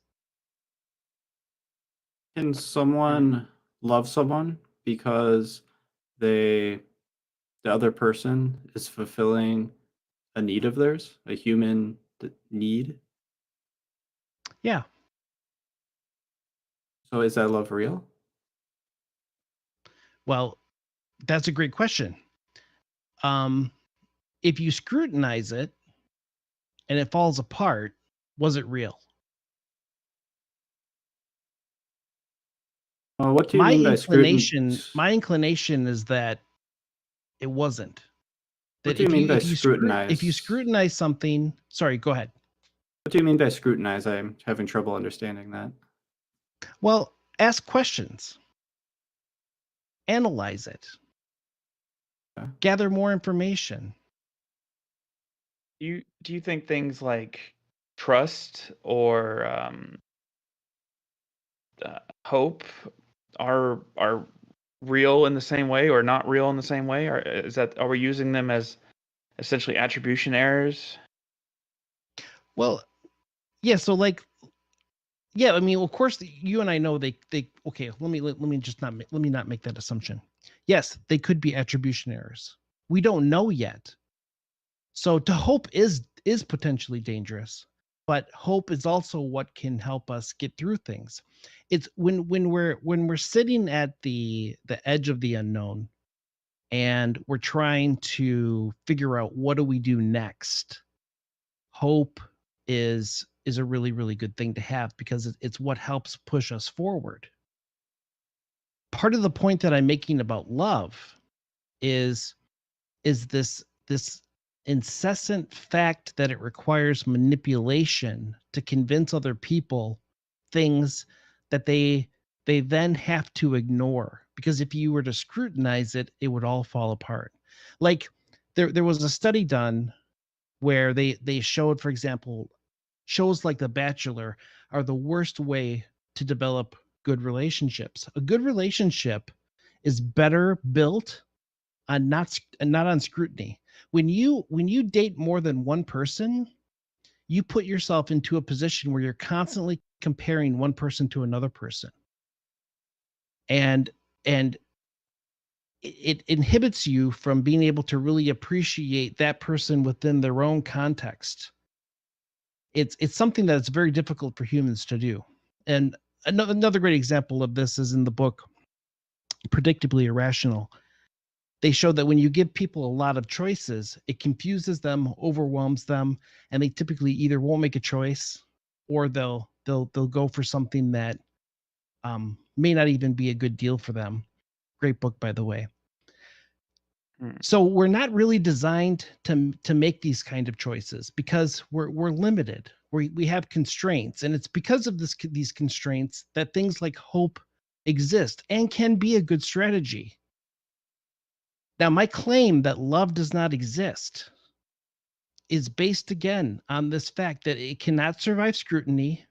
Can someone love someone because the other person is fulfilling a need of theirs, a human need? Yeah. So is that love real? Well, that's a great question. If you scrutinize it and it falls apart, was it real? What do you mean by scrutiny? My inclination is that it wasn't. What do you mean by scrutinize? If you scrutinize something, sorry, go ahead. What do you mean by scrutinize? I'm having trouble understanding that. Well, ask questions. Analyze it. Okay. Gather more information. Do you think things like trust or hope are real in the same way or not real in the same way? Or are we using them as essentially attribution errors? Well, yeah. So yeah. I mean, of course, you and I know they. Okay. Let me not make that assumption. Yes, they could be attribution errors. We don't know yet. So to hope is potentially dangerous, but hope is also what can help us get through things. It's when we're sitting at the edge of the unknown and we're trying to figure out what do we do next. Hope is a really, really good thing to have because it's what helps push us forward. Part of the point that I'm making about love is this incessant fact that it requires manipulation to convince other people things that they then have to ignore, because if you were to scrutinize it, it would all fall apart. Like there was a study done where they showed, for example, shows like The Bachelor are the worst way to develop good relationships. A good relationship is better built on not on scrutiny. When you date more than one person, you put yourself into a position where you're constantly comparing one person to another person. And it inhibits you from being able to really appreciate that person within their own context. It's something that's very difficult for humans to do. And another great example of this is in the book Predictably Irrational. They show that when you give people a lot of choices, it confuses them, overwhelms them, and they typically either won't make a choice or they'll go for something that may not even be a good deal for them. Great book, by the way. So we're not really designed to make these kind of choices because we're limited. We have constraints, and it's because of these constraints that things like hope exist and can be a good strategy. Now, my claim that love does not exist is based again on this fact that it cannot survive scrutiny.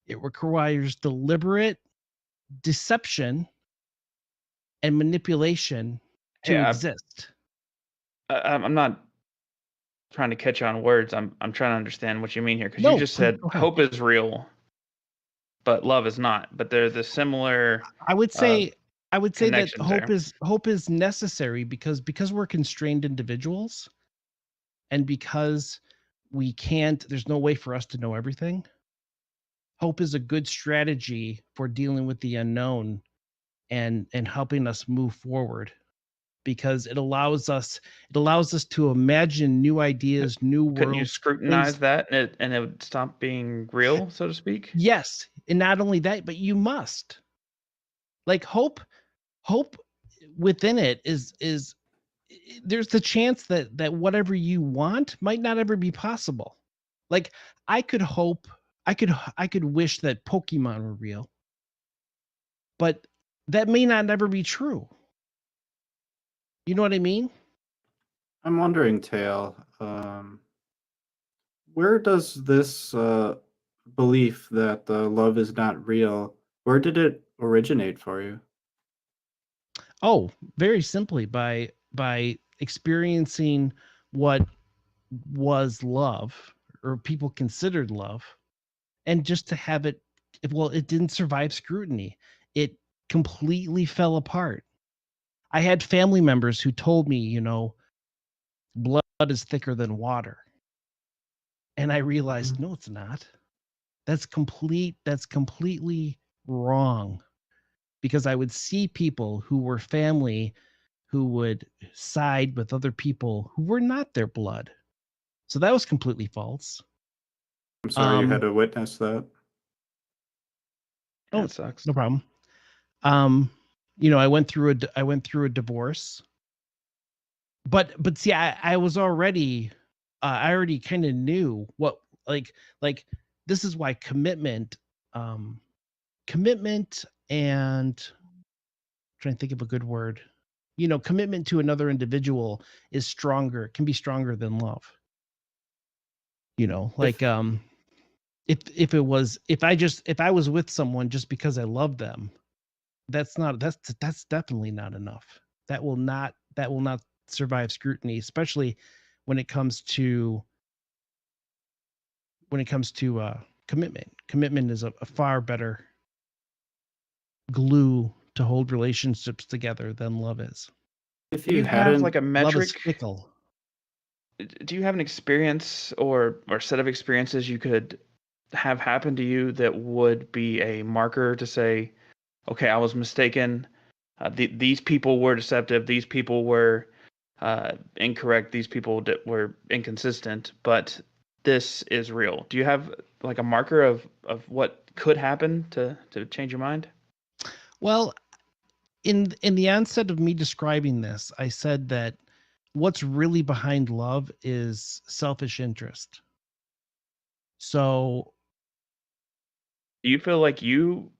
It requires deliberate deception and manipulation to exist. I'm not trying to catch on words. I'm trying to understand what you mean here, because No, you just please said go ahead. hope is real, but love is not. But they're the similar I would say that connections there. hope is necessary because we're constrained individuals, and because there's no way for us to know everything. Hope is a good strategy for dealing with the unknown and helping us move forward, because it allows us to imagine new ideas, new Couldn't you worlds, scrutinize things. that and it would stop being real, so to speak? Yes, and not only that, but you must. Like hope within it is there's the chance that whatever you want might not ever be possible. Like I could wish that Pokemon were real, but that may not ever be true. You know what I mean? I'm wondering, Tail, where does this belief that love is not real, where did it originate for you? Oh, very simply by experiencing what was love, or people considered love, and just to have it. Well, it didn't survive scrutiny. It completely fell apart. I had family members who told me, blood is thicker than water. And I realized, no, it's not. That's completely wrong. Because I would see people who were family who would side with other people who were not their blood. So that was completely false. I'm sorry you had to witness that. Oh, That sucks. no problem. I went through a divorce. But see, I was already I already kind of knew what like this is why commitment and trying to think of a good word. Commitment to another individual is stronger, can be stronger than love. Like if I was with someone just because I love them, that's definitely not enough. That will not survive scrutiny, especially when it comes to commitment. Commitment is a far better glue to hold relationships together than love is. If Do you you have hadn't, like a Love is metric? fickle. Do you have an experience or set of experiences you could have happen to you that would be a marker to say, okay, I was mistaken. These people were deceptive. These people were incorrect. These people were inconsistent. But this is real. Do you have like a marker of what could happen to change your mind? Well, in the onset of me describing this, I said that what's really behind love is selfish interest. So, Do you feel like you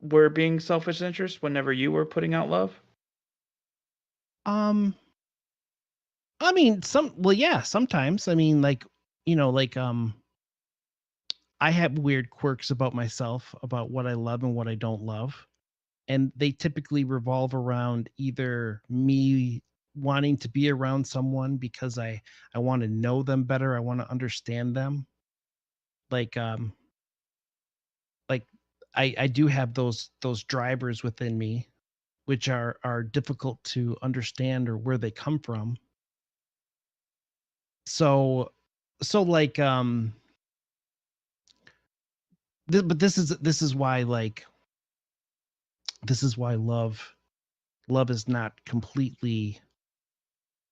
were being selfish interest whenever you were putting out love? I mean, sometimes. I mean, I have weird quirks about myself, about what I love and what I don't love. And they typically revolve around either me wanting to be around someone because I want to know them better, I want to understand them. Like I do have those drivers within me, which are difficult to understand or where they come from. So like but this is why love is not completely,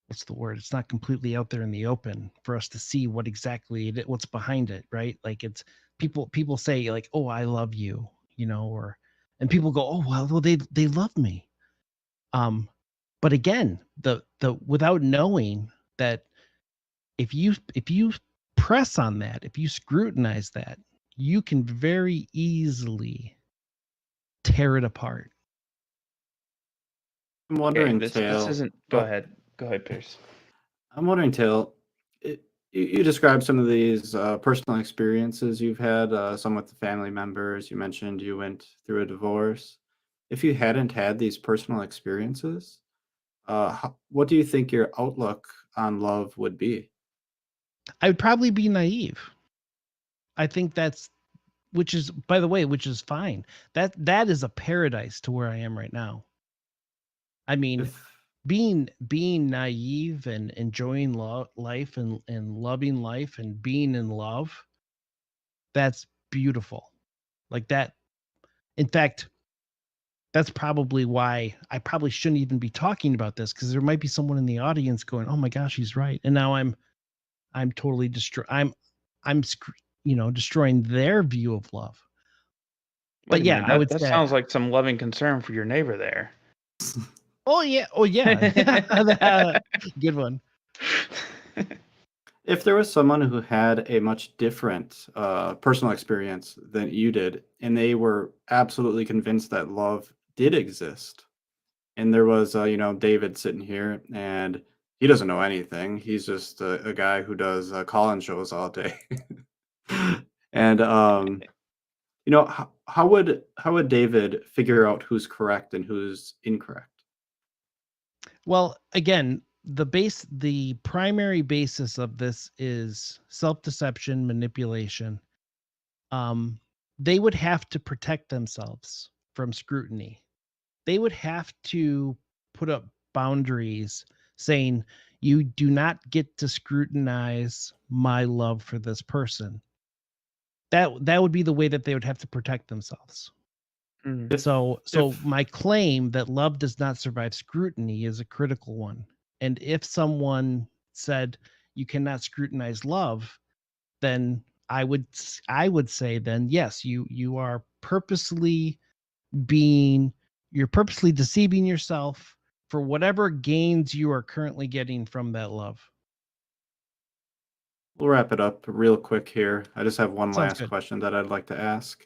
what's the word? It's not completely out there in the open for us to see what exactly what's behind it, right? Like it's people say like, "Oh, I love you," and people go, "Oh, well, they love me." But again, the without knowing that if you press on that, if you scrutinize that, you can very easily tear it apart. I'm wondering, this Tail. isn't. Go ahead, Pierce. I'm wondering, Tail. You described some of these personal experiences you've had, some with the family members. You mentioned you went through a divorce. If you hadn't had these personal experiences, what do you think your outlook on love would be? I would probably be naive. I think that's, which is, by the way, which is fine. That is a paradise to where I am right now. I mean, If being naive and enjoying life and loving life and being in love, that's beautiful. Like that. In fact, that's probably why I probably shouldn't even be talking about this, because there might be someone in the audience going, "Oh my gosh, he's right," and now I'm totally destroying their view of love. But Wait a yeah, minute, I would that say, sounds like some loving concern for your neighbor there. oh yeah, good one. if there was someone who had a much different personal experience than you did, and they were absolutely convinced that love did exist, and there was David sitting here, and he doesn't know anything. He's just a guy who does call-in shows all day. And how would David figure out who's correct and who's incorrect? Well, again, the primary basis of this is self-deception, manipulation. They would have to protect themselves from scrutiny. They would have to put up boundaries saying, you do not get to scrutinize my love for this person. That would be the way that they would have to protect themselves. Mm. So if- my claim that love does not survive scrutiny is a critical one. And if someone said you cannot scrutinize love, then I would say then yes, you are purposely deceiving yourself for whatever gains you are currently getting from that love. We'll wrap it up real quick here. I just have one Sounds last good. question that I'd like to ask.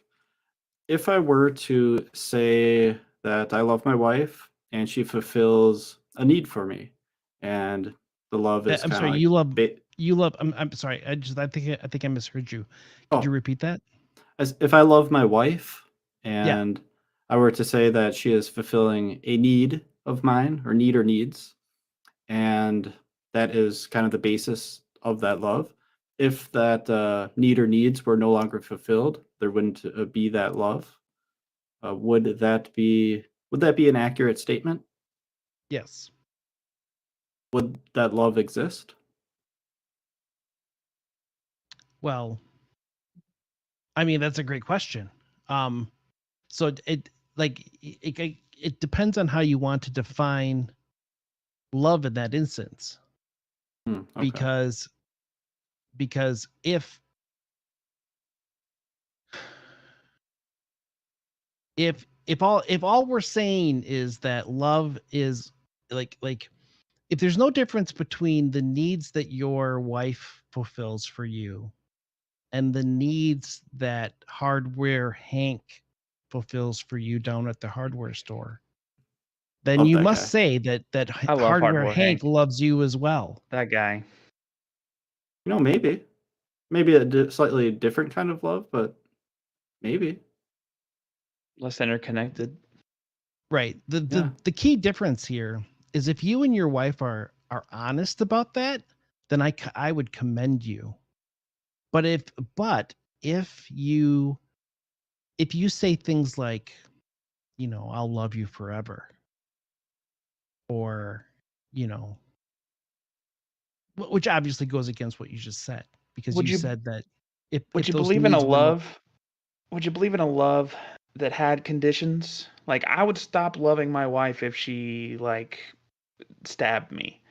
If I were to say that I love my wife and she fulfills a need for me, and the love is I'm kind of sorry, like you love I'm sorry. I think I misheard you. Could you Oh. repeat that? as if I love my wife Yeah. and I were to say that she is fulfilling a need of mine, or need or needs, and that is kind of the basis of that love. If that need or needs were no longer fulfilled, there wouldn't be that love. Would that be an accurate statement? Yes. Would that love exist? Well, I mean, that's a great question. So it depends on how you want to define love in that instance. Okay. Because if all we're saying is that love is like if there's no difference between the needs that your wife fulfills for you and the needs that hardware Hank fulfills for you down at the hardware store, then Love you that must guy. say that I love hardware Hardware Hank Hank. loves you as well. That guy. Maybe a slightly different kind of love, but maybe. Less interconnected. Right. Yeah. The key difference here is if you and your wife are honest about that, then I would commend you. But if you say things like, I'll love you forever, or, which obviously goes against what you just said, because Would you you- said that Would you those believe in a needs were no- love? Would you believe in a love that had conditions? Like, I would stop loving my wife if she stabbed me,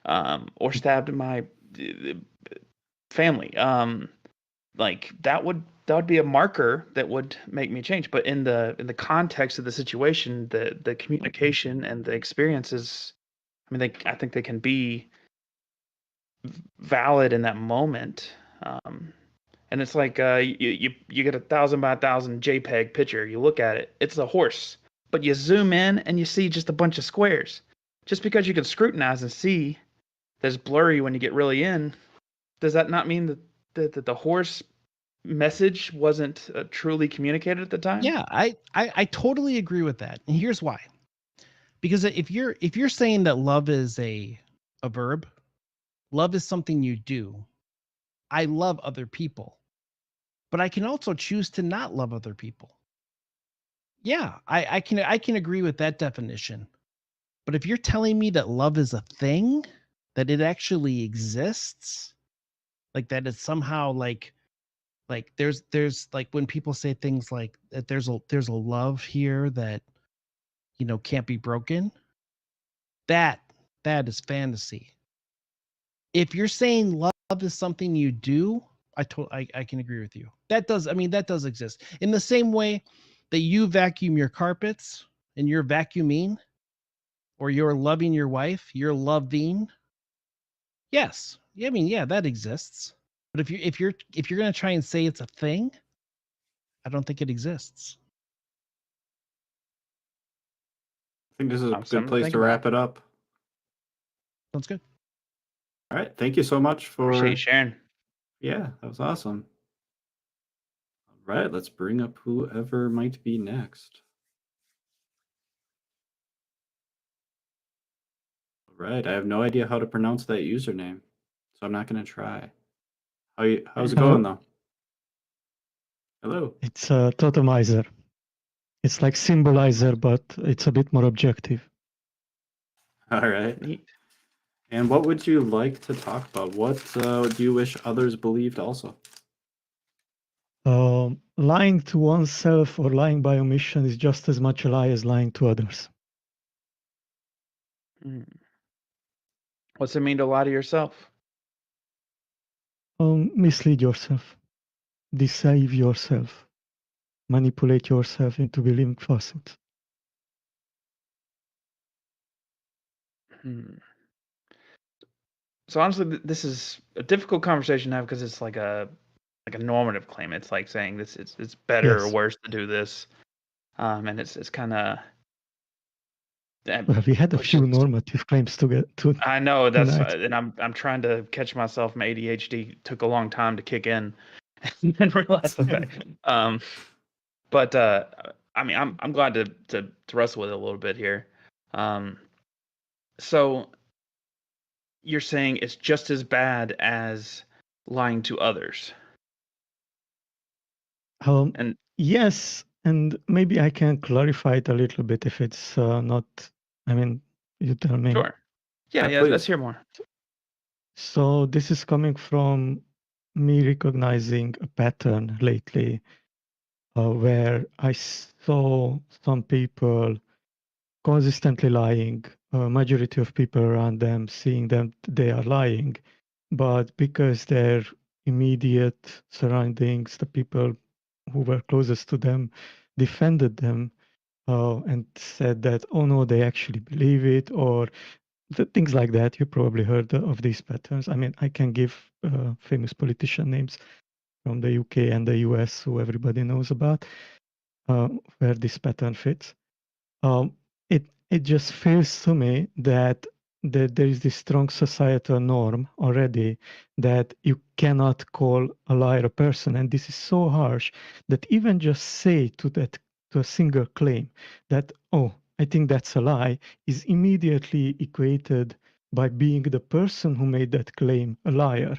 or stabbed my family. That would be a marker that would make me change. But in the context of the situation, the communication and the experiences, I mean, I think they can be valid in that moment. And it's like you get 1,000 by 1,000 JPEG picture. You look at it, it's a horse, but you zoom in and you see just a bunch of squares. Just because you can scrutinize and see that it's blurry when you get really in, does that not mean that the horse message wasn't truly communicated at the time? Yeah, I totally agree with that. And here's why. Because if you're saying that love is a verb, Love is something you do. I love other people, but I can also choose to not love other people. Yeah, I can agree with that definition. But if you're telling me that love is a thing, that it actually exists, like that it's somehow like there's like when people say things like that there's a love here that can't be broken, that is fantasy. If you're saying love is something you do, I can agree with you. That does exist. In the same way that you vacuum your carpets and you're vacuuming, or you're loving your wife, you're loving. Yes. I mean, yeah, that exists. But if you're going to try and say it's a thing, I don't think it exists. I think this is a good Something to place think to wrap about. it up. Sounds good. All right. Thank you so much for Appreciate you sharing. Yeah, that was awesome. All right, let's bring up whoever might be next. All right, I have no idea how to pronounce that username, so I'm not going to try. How's it going though? Hello. It's a totemizer. It's like symbolizer, but it's a bit more objective. All right. Neat. And what would you like to talk about? What do you wish others believed also? Lying to oneself or lying by omission is just as much a lie as lying to others. What's it mean to lie to yourself? Mislead yourself, deceive yourself, manipulate yourself into believing falsehoods. So honestly, this is a difficult conversation to have because it's like a normative claim. It's like saying this it's better or Yes. worse to do this, and it's kind of. Well, we had a few normative claims to get to. I know that's, tonight. and I'm trying to catch myself. My ADHD took a long time to kick in, and realize the fact. But I mean, I'm glad to wrestle with it a little bit here. So you're saying it's just as bad as lying to others. And yes, and maybe I can clarify it a little bit if it's not. I mean, you tell me. Sure. Yeah, let's hear more. So this is coming from me recognizing a pattern lately, where I saw some people consistently lying. A majority of people around them seeing them they are lying, but because their immediate surroundings, the people who were closest to them, defended them and said that, oh no, they actually believe it, or things like that. You probably heard of these patterns. I mean, I can give famous politician names from the UK and the US who everybody knows about, where this pattern fits. It just feels to me that there is this strong societal norm already that you cannot call a liar a person, and this is so harsh that even just say to a single claim that, oh, I think that's a lie, is immediately equated by being the person who made that claim a liar.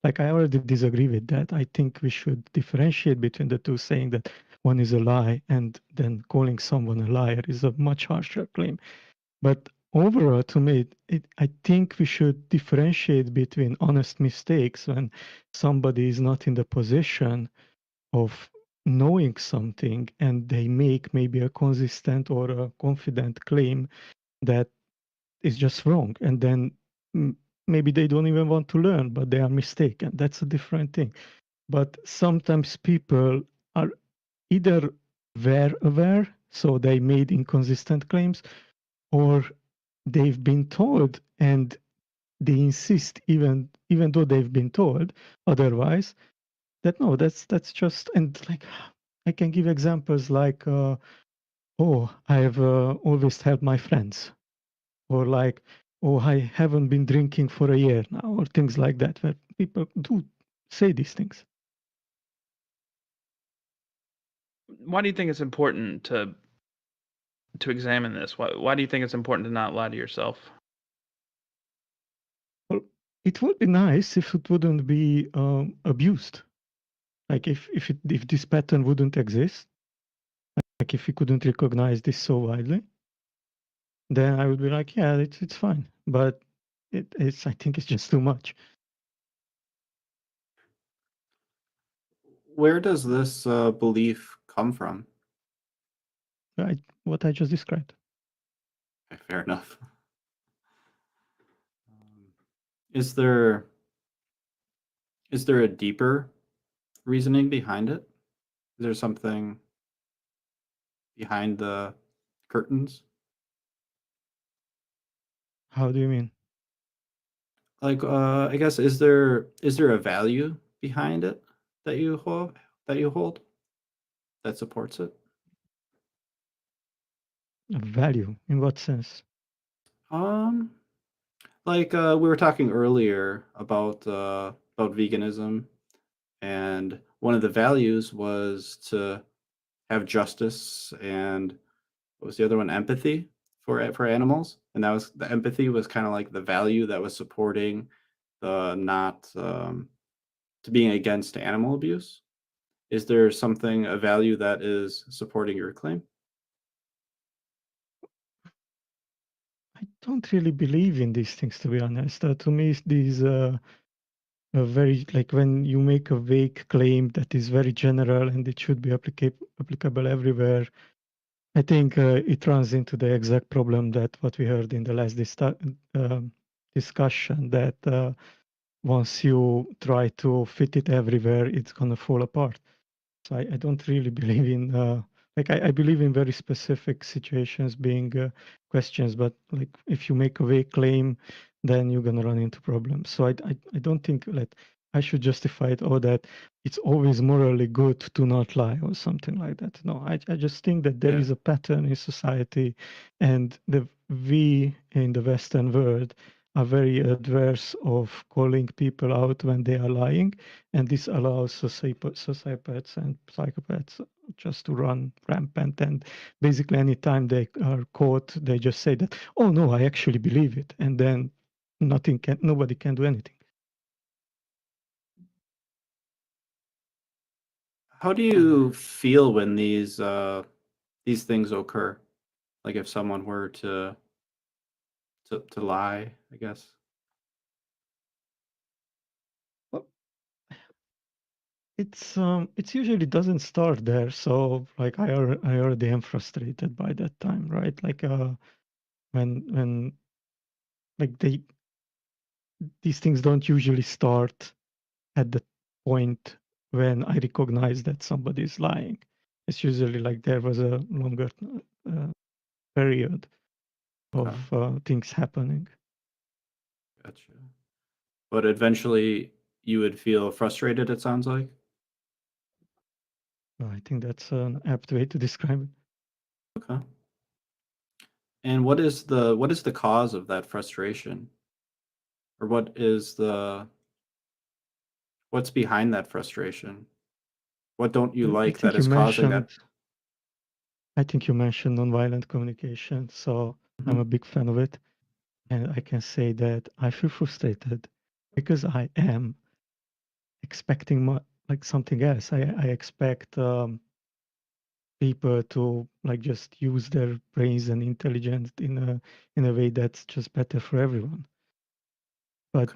Like, I already disagree with that. I think we should differentiate between the two, saying that one is a lie and then calling someone a liar is a much harsher claim. But overall, to me, I think we should differentiate between honest mistakes when somebody is not in the position of knowing something and they make maybe a consistent or a confident claim that is just wrong. And then maybe they don't even want to learn, but they are mistaken. That's a different thing. But sometimes people are either were aware, so they made inconsistent claims, or they've been told and they insist, even though they've been told otherwise, that no, that's just, and like I can give examples like, oh, I've always helped my friends, or like, oh, I haven't been drinking for a year now, or things like that, where people do say these things. Why do you think it's important to examine this? Why do you think it's important to not lie to yourself? Well, It would be nice if it wouldn't be abused. Like if this pattern wouldn't exist, like if we couldn't recognize this so widely, then I would be like, yeah, it's fine. But it's I think it's just too much. Where does this belief come from? Right? What I just described. Okay, fair enough. Is there a deeper reasoning behind it? Is there something behind the curtains? How do you mean? Like, I guess is there a value behind it that you hold that supports it? A value? In what sense? Like we were talking earlier about veganism, and one of the values was to have justice, and what was the other one? Empathy for animals, and that was the empathy was kind of like the value that was supporting the not to being against animal abuse. Is there something, a value that is supporting your claim? I don't really believe in these things, to be honest. To me, these are very, like when you make a vague claim that is very general and it should be applicable everywhere, I think it runs into the exact problem that what we heard in the last discussion, that once you try to fit it everywhere, it's going to fall apart. So I don't really believe in, like I believe in very specific situations being questions, but like if you make a vague claim, then you're going to run into problems. So I don't think that I should justify it or that it's always morally good to not lie or something like that. No, I just think that there Yeah. is a pattern in society, and we in the Western world are very adverse of calling people out when they are lying, and this allows sociopaths and psychopaths just to run rampant, and basically anytime they are caught, they just say that, oh no, I actually believe it, and then nobody can do anything. How do you feel when these things occur? Like if someone were to lie, I guess. Well, it's usually doesn't start there, so like I already am frustrated by that time, right? Like when like these things don't usually start at the point when I recognize that somebody is lying. It's usually like there was a longer period of things happening. Gotcha. But eventually you would feel frustrated, it sounds like. I think that's an apt way to describe it. Okay. And what is the cause of that frustration? Or what's behind that frustration? What don't you like that is causing that? I think you mentioned nonviolent communication, so I'm a big fan of it. And I can say that I feel frustrated because I am expecting like something else. I expect people to like just use their brains and intelligence in a way that's just better for everyone. But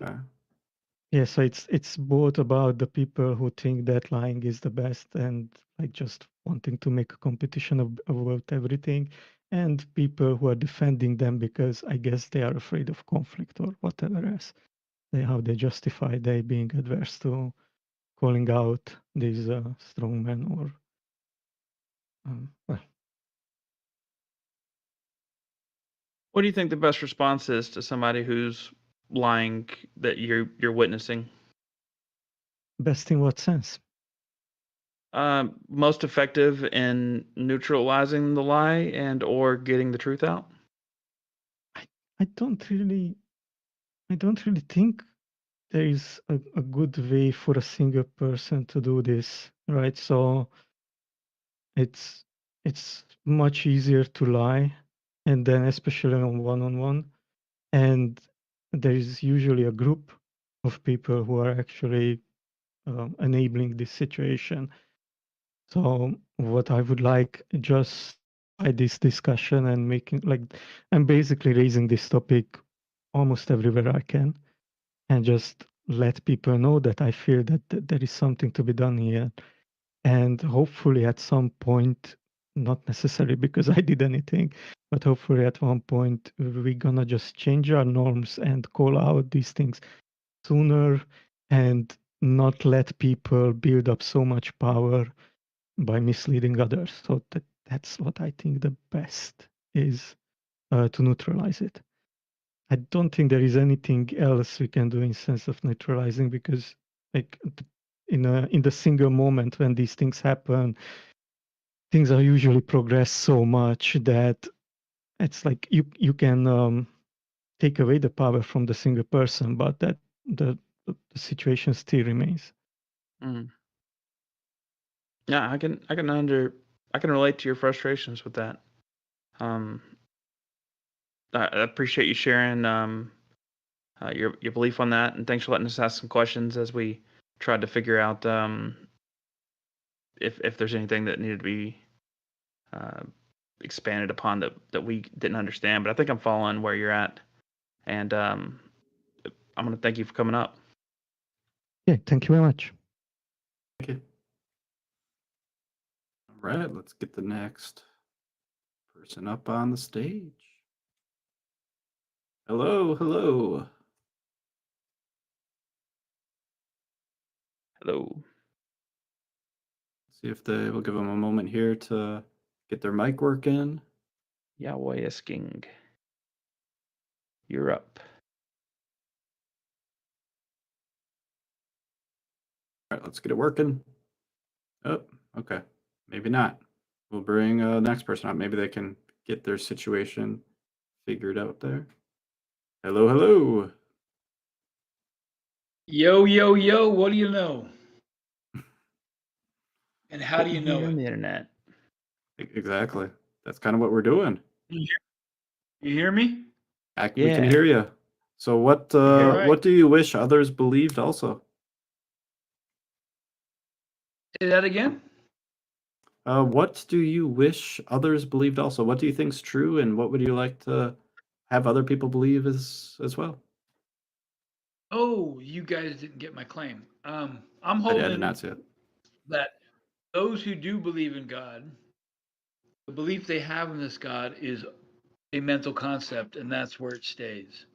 yeah, so it's both about the people who think that lying is the best and like just wanting to make a competition about everything, and people who are defending them because I guess they are afraid of conflict or whatever else. How they justify they being adverse to calling out these strong men or well. What do you think the best response is to somebody who's lying that you're witnessing? Best in what sense? Most effective in neutralizing the lie and or getting the truth out? I don't really think there is a good way for a single person to do this, right? So it's much easier to lie, and then especially on one-on-one, and there is usually a group of people who are actually enabling this situation. So what I would like just by this discussion and making like I'm basically raising this topic almost everywhere I can, and just let people know that I feel that there is something to be done here. And hopefully at some point, not necessarily because I did anything, but hopefully at one point we're gonna just change our norms and call out these things sooner and not let people build up so much power by misleading others. So that's what I think the best is, to neutralize it. I don't think there is anything else we can do in sense of neutralizing, because like in the single moment when these things happen, things are usually progress so much that it's like you can take away the power from the single person, but that the situation still remains. Mm. Yeah, I can relate to your frustrations with that. I appreciate you sharing your belief on that, and thanks for letting us ask some questions as we tried to figure out if there's anything that needed to be expanded upon that we didn't understand. But I think I'm following where you're at, and I'm going to thank you for coming up. Yeah, thank you very much. Thank you. All right, let's get the next person up on the stage. Hello, hello. Hello. See if we'll give them a moment here to get their mic working. Yahweh is King. You're up. All right, let's get it working. Oh, okay. Maybe not. We'll bring the next person up. Maybe they can get their situation figured out there. Hello, hello. Yo, yo, yo, what do you know? And how do you know on it? the internet? Exactly. That's kind of what we're doing. You hear me? We can hear you. So what right. what do you wish others believed also? Say that again? What do you wish others believed also? What do you think's true, and what would you like to have other people believe as well? Oh, you guys didn't get my claim. I'm I did holding not see it. that those who do believe in God, the belief they have in this God is a mental concept, and that's where it stays.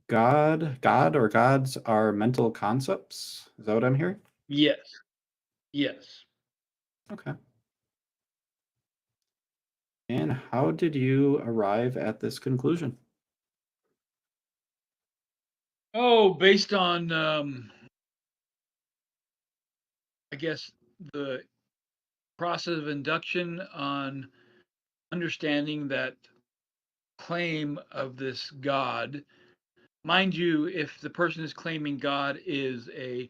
God or gods are mental concepts? Is that what I'm hearing? Yes. Yes. Okay. And how did you arrive at this conclusion? Oh, based on, I guess, the process of induction on understanding that claim of this God. Mind you, if the person is claiming God is a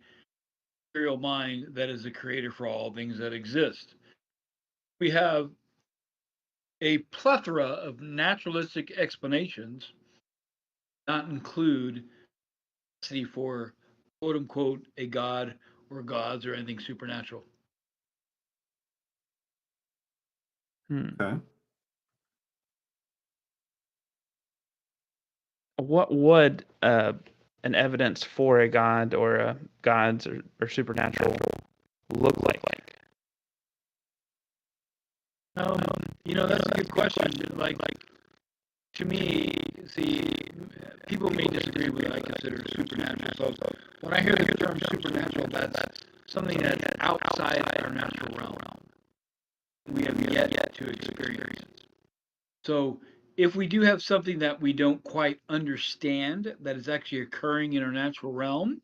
material mind that is the creator for all things that exist, we have a plethora of naturalistic explanations not include necessity for quote unquote a god or gods or anything supernatural. Okay. What would an evidence for a god or a gods or supernatural look like? That's a good question. Like to me, see, people may disagree with what I consider supernatural. So when I hear the term supernatural, that's something that's outside our natural realm. We have yet to experience. So if we do have something that we don't quite understand that is actually occurring in our natural realm,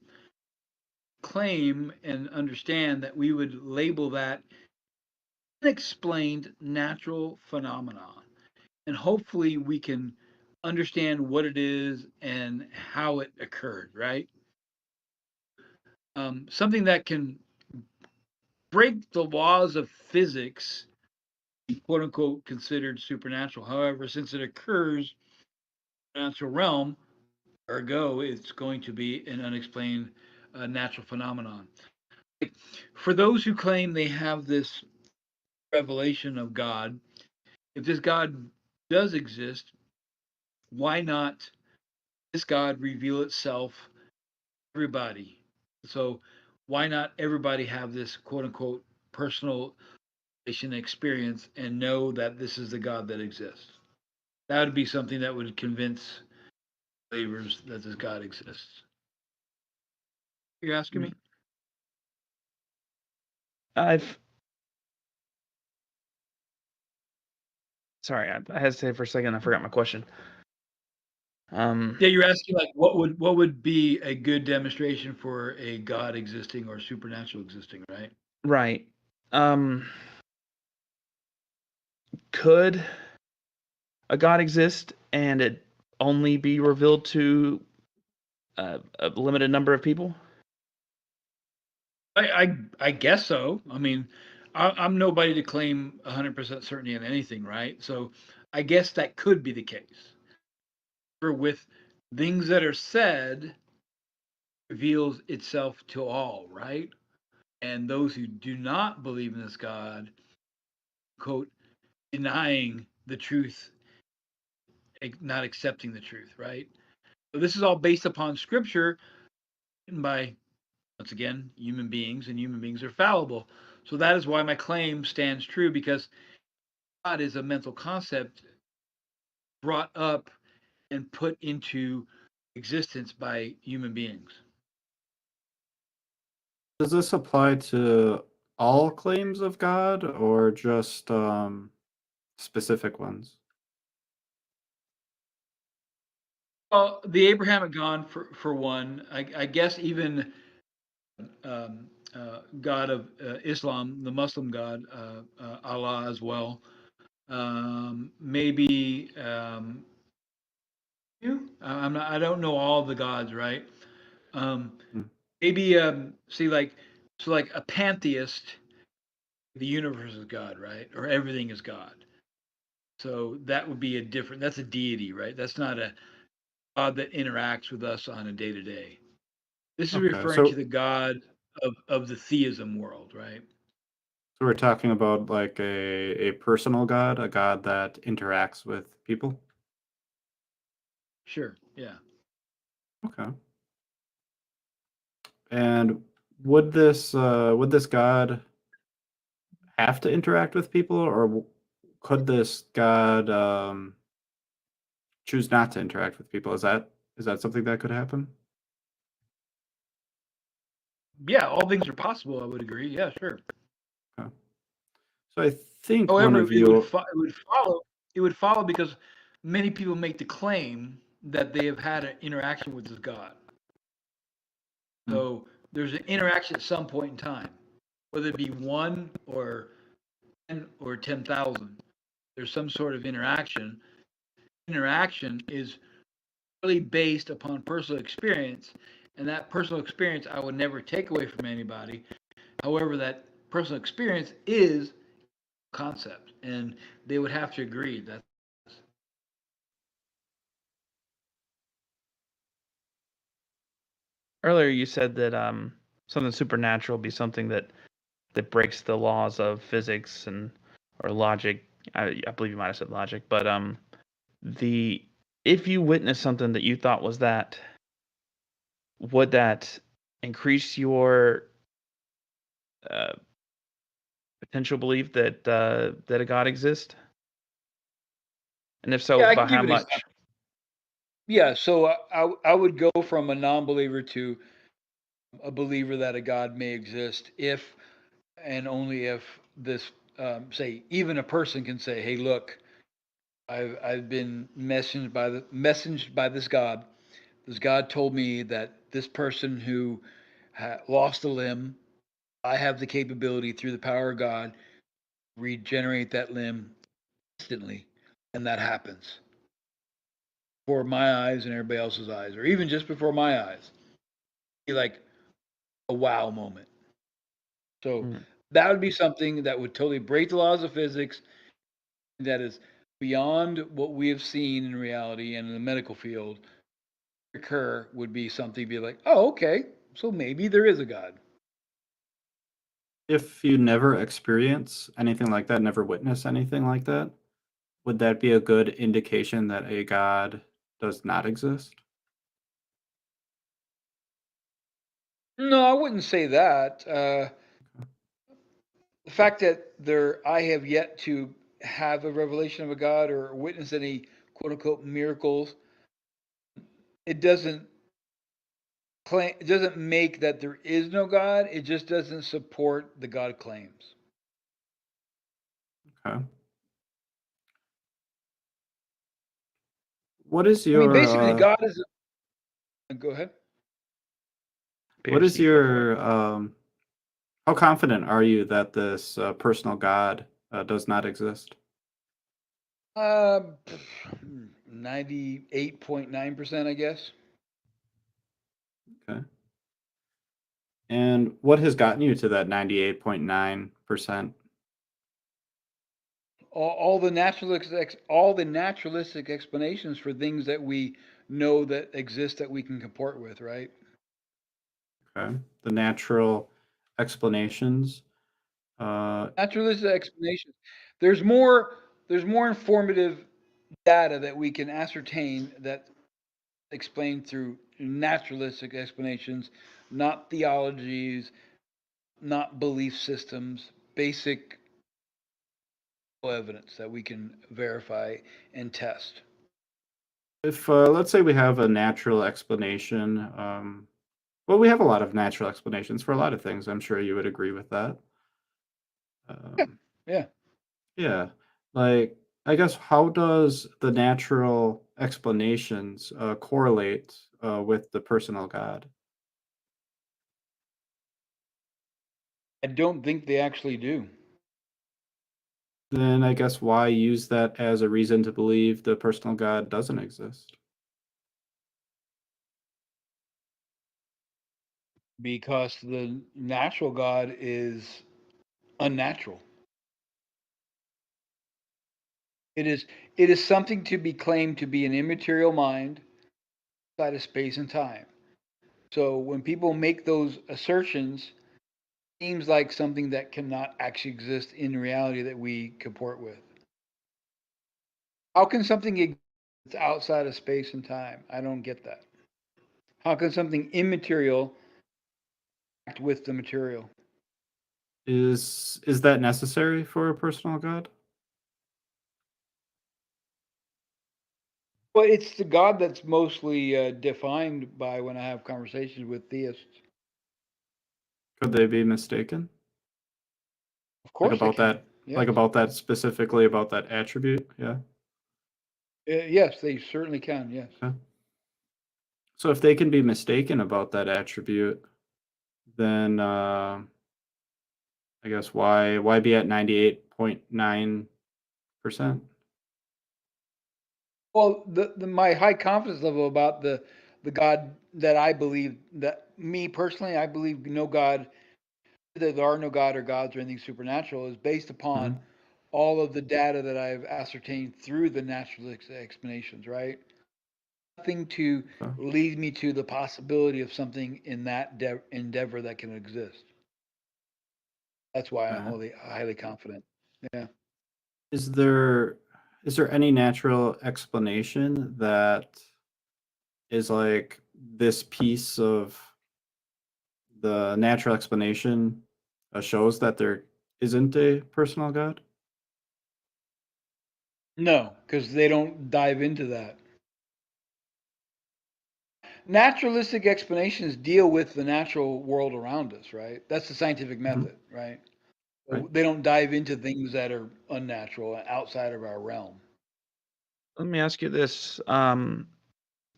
claim and understand that we would label that unexplained natural phenomenon. And hopefully we can understand what it is and how it occurred, right? Something that can break the laws of physics, quote unquote, considered supernatural. However, since it occurs in the natural realm, Ergo, it's going to be an unexplained natural phenomenon. Like, for those who claim they have this revelation of God, if this God does exist, why not this God reveal itself to everybody? So why not everybody have this quote unquote personal experience and know that this is the God that exists? That would be something that would convince believers that this God exists. You're asking me? I've sorry, I hesitated for a second. I forgot my question. Yeah, you're asking like what would be a good demonstration for a God existing or supernatural existing, right? Right. Could a God exist and it only be revealed to a limited number of people? I guess so. I mean, I'm nobody to claim 100% certainty in anything, right? So I guess that could be the case. For with things that are said reveals itself to all, right? And those who do not believe in this God, quote, denying the truth, not accepting the truth, right? So this is all based upon scripture written by, once again, human beings, and human beings are fallible. So that is why my claim stands true, because God is a mental concept brought up and put into existence by human beings. Does this apply to all claims of God or just specific ones? Well, the Abrahamic God for one, I guess even God of Islam, the Muslim God, Allah as well. Maybe I'm not. I don't know all the gods, right? Hmm. Maybe see like so like a pantheist, the universe is God, right? Or everything is God. So that would be a different. That's a deity, right? That's not a God that interacts with us on a day to day. This is Okay, referring to the God of the theism world, right? so we're talking about like a personal God, a God that interacts with people. Sure. Yeah. Okay. And would this God have to interact with people, or could this God choose not to interact with people? Is that something that could happen? Yeah. All things are possible. I would agree. Yeah. Sure. Okay. So I think one However, of you. it would follow. It would follow because many people make the claim that they have had an interaction with this God. Hmm. So there's an interaction at some point in time, whether it be one or 10 or 10,000. There's some sort of interaction. Interaction is really based upon personal experience, and that personal experience I would never take away from anybody. However, that personal experience is a concept, and they would have to agree that. Earlier, you said that something supernatural would be something that breaks the laws of physics and or logic. I believe you might have said logic, but the if you witness something that you thought was that, would that increase your uh, potential belief that a God exists? And if so, Yeah, I by can how give an example. much? Yeah, so I would go from a non-believer to a believer that a God may exist if and only if this, say, even a person can say, "Hey, look, I've been messaged by this God. This God told me that this person who lost a limb, I have the capability through the power of God regenerate that limb instantly, and that happens before my eyes and everybody else's eyes, or even just before my eyes. Be like a wow moment. So Mm. that would be something that would totally break the laws of physics. That is beyond what we have seen in reality and in the medical field. occur would be something be like, oh, okay, so maybe there is a God. If you never experience anything like that, never witness anything like that, would that be a good indication that a God does not exist? No, I wouldn't say that. The fact that I have yet to have a revelation of a God or witness any quote unquote miracles, it doesn't it doesn't make that there is no God. It just doesn't support the God claims. Okay. What is I mean, your basically, God is. Go ahead. what is PhD, go for it. your how confident are you that this personal God does not exist? 98.9%, I guess. Okay. And what has gotten you to that 98.9%? All the naturalistic explanations for things that we know that exist that we can comport with, right? Okay. The natural explanations. Naturalistic explanations. There's more informative data that we can ascertain that explained through naturalistic explanations, not theologies, not belief systems, basic evidence that we can verify and test. If let's say we have a natural explanation, well, we have a lot of natural explanations for a lot of things. I'm sure you would agree with that. Yeah. Yeah, like I guess how does the natural explanations correlate with the personal God? I don't think they actually do. Then I guess why use that as a reason to believe the personal God doesn't exist? Because the natural God is unnatural. It is something to be claimed to be an immaterial mind outside of space and time. So when people make those assertions, it seems like something that cannot actually exist in reality that we comport with. How can something exist outside of space and time? I don't get that. How can something immaterial act with the material? Is that necessary for a personal God? Well, it's the God that's mostly defined by when I have conversations with theists. Could they be mistaken? Of course, Like about that, yes. about that specifically about that attribute? Yeah. Yes, they certainly can. Yes. Okay. So if they can be mistaken about that attribute, then I guess why be at 98.9%? Well, my high confidence level about the God that I believe, that me personally, I believe no God, that there are no God or gods or anything supernatural, is based upon all of the data that I've ascertained through the naturalistic explanations. Right. Nothing to Okay. lead me to the possibility of something in that endeavor that can exist. That's why I'm highly confident. Yeah. Is there any natural explanation that is like this piece of the natural explanation shows that there isn't a personal God? No, because they don't dive into that. Naturalistic explanations deal with the natural world around us, right? That's the scientific method, right? Right. They don't dive into things that are unnatural, outside of our realm. Let me ask you this.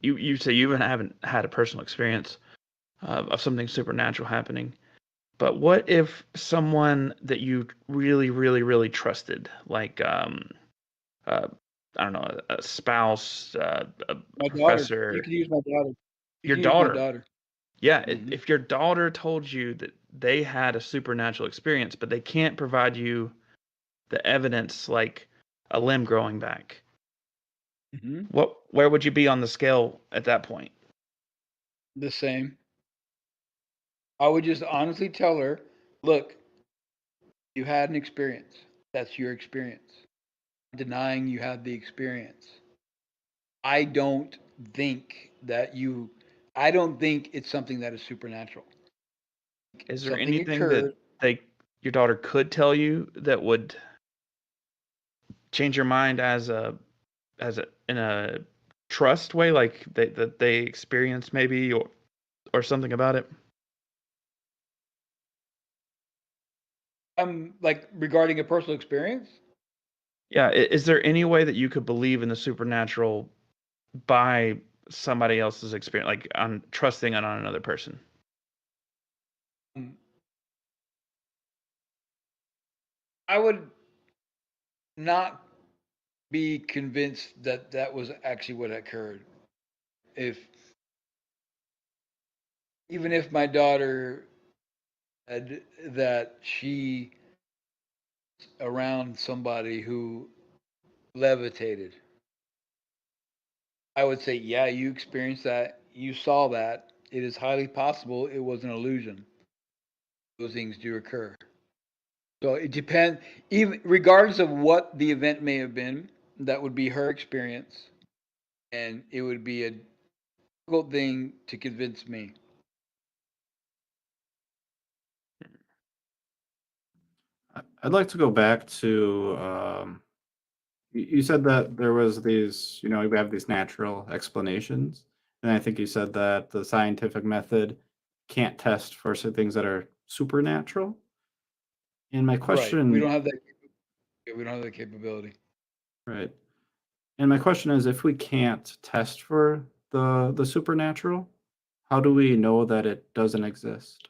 You say you haven't had a personal experience of something supernatural happening, but what if someone that you really, really, really trusted, like I don't know, a spouse, a My daughter. professor, You can use my daughter. You your can use my daughter? daughter. Yeah, Mhm. if your daughter told you that they had a supernatural experience, but they can't provide you the evidence, like a limb growing back, Mhm. where would you be on the scale at that point? The same. I would just honestly tell her, look, you had an experience. That's your experience. I'm denying you had the experience. I don't think it's something that is supernatural. Is there Something anything occurred. that your daughter could tell you that would change your mind in a trust way, like that they experienced maybe, or something about it? Like regarding a personal experience? Yeah, is there any way that you could believe in the supernatural by somebody else's experience, like on trusting on another person? I would not be convinced that that was actually what occurred. Even if my daughter said that she around somebody who levitated, I would say, yeah, you experienced that, you saw that. It is highly possible it was an illusion. Those things do occur. So it depends, even regardless of what the event may have been, that would be her experience, and it would be a difficult thing to convince me. I'd like to go back to you said that there was these, we have these natural explanations, and I think you said that the scientific method can't test for certain things that are supernatural. And my Right. question, We don't have that capability. right? And my question is, if we can't test for the supernatural, how do we know that it doesn't exist?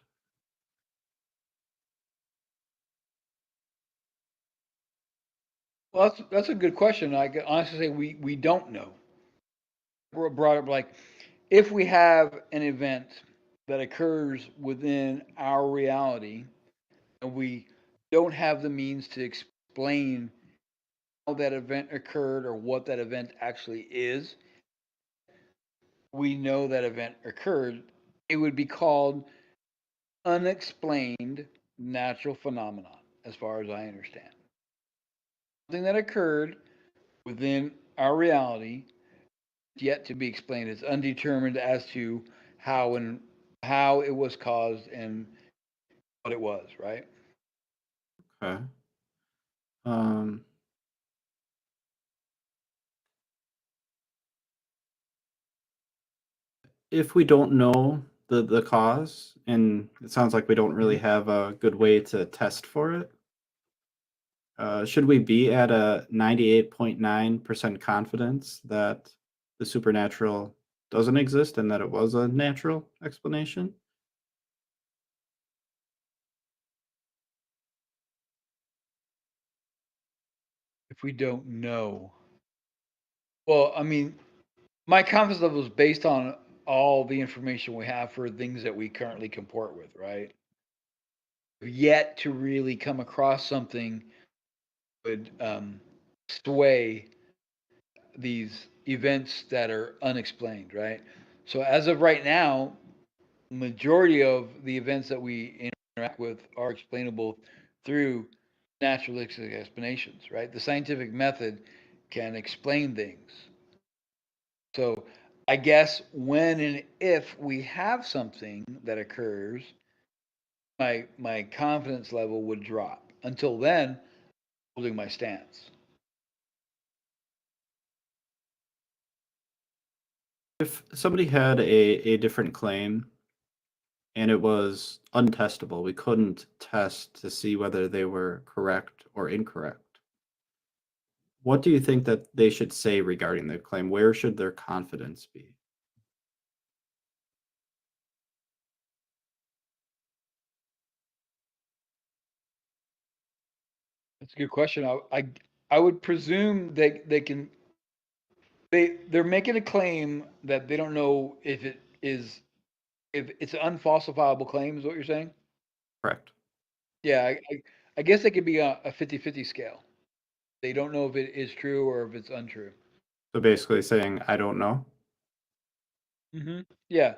Well, that's a good question. I can honestly say we don't know. We're brought up like if we have an event that occurs within our reality and we don't have the means to explain how that event occurred or what that event actually is, we know that event occurred. It would be called unexplained natural phenomenon, as far as I understand. Something that occurred within our reality yet to be explained. It's undetermined as to how it was caused and what it was, right? Okay. Um, if we don't know the cause, and it sounds like we don't really have a good way to test for it, should we be at a 98.9% confidence that the supernatural doesn't exist and that it was a natural explanation? If we don't know. Well, I mean, my confidence level is based on all the information we have for things that we currently comport with, right? Yet to really come across something would sway these events that are unexplained, right? So as of right now, majority of the events that we interact with are explainable through naturalistic explanations, right? The scientific method can explain things. So I guess when and if we have something that occurs, my confidence level would drop. Until then, holding my stance. If somebody had a different claim and it was untestable, we couldn't test to see whether they were correct or incorrect, what do you think that they should say regarding their claim? Where should their confidence be? That's a good question. I would presume they're making a claim that they don't know if it's an unfalsifiable claim is what you're saying? Correct. Yeah, I guess it could be a 50-50 scale. They don't know if it is true or if it's untrue. So basically saying, I don't know. Yeah.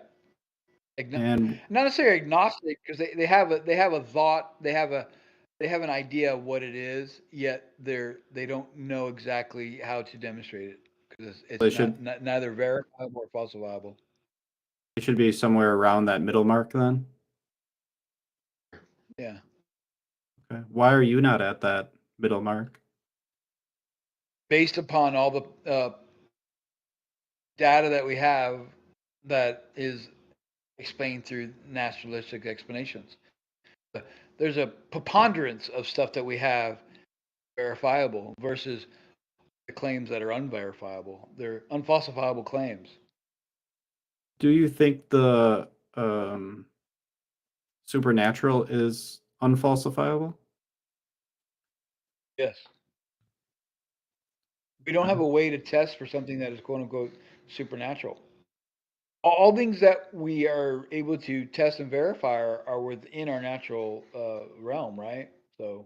And Not necessarily agnostic, because they have a thought, they have an idea of what it is, yet they don't know exactly how to demonstrate it because they it's should neither verifiable or falsifiable. it should be somewhere around that middle mark then. Yeah. Okay. Why are you not at that middle mark? Based upon all the data that we have that is explained through naturalistic explanations. There's a preponderance of stuff that we have verifiable versus the claims that are unverifiable. They're unfalsifiable claims. Do you think the um, supernatural is unfalsifiable? Yes. We don't have a way to test for something that is quote unquote supernatural. All things that we are able to test and verify are within our natural realm, right? So,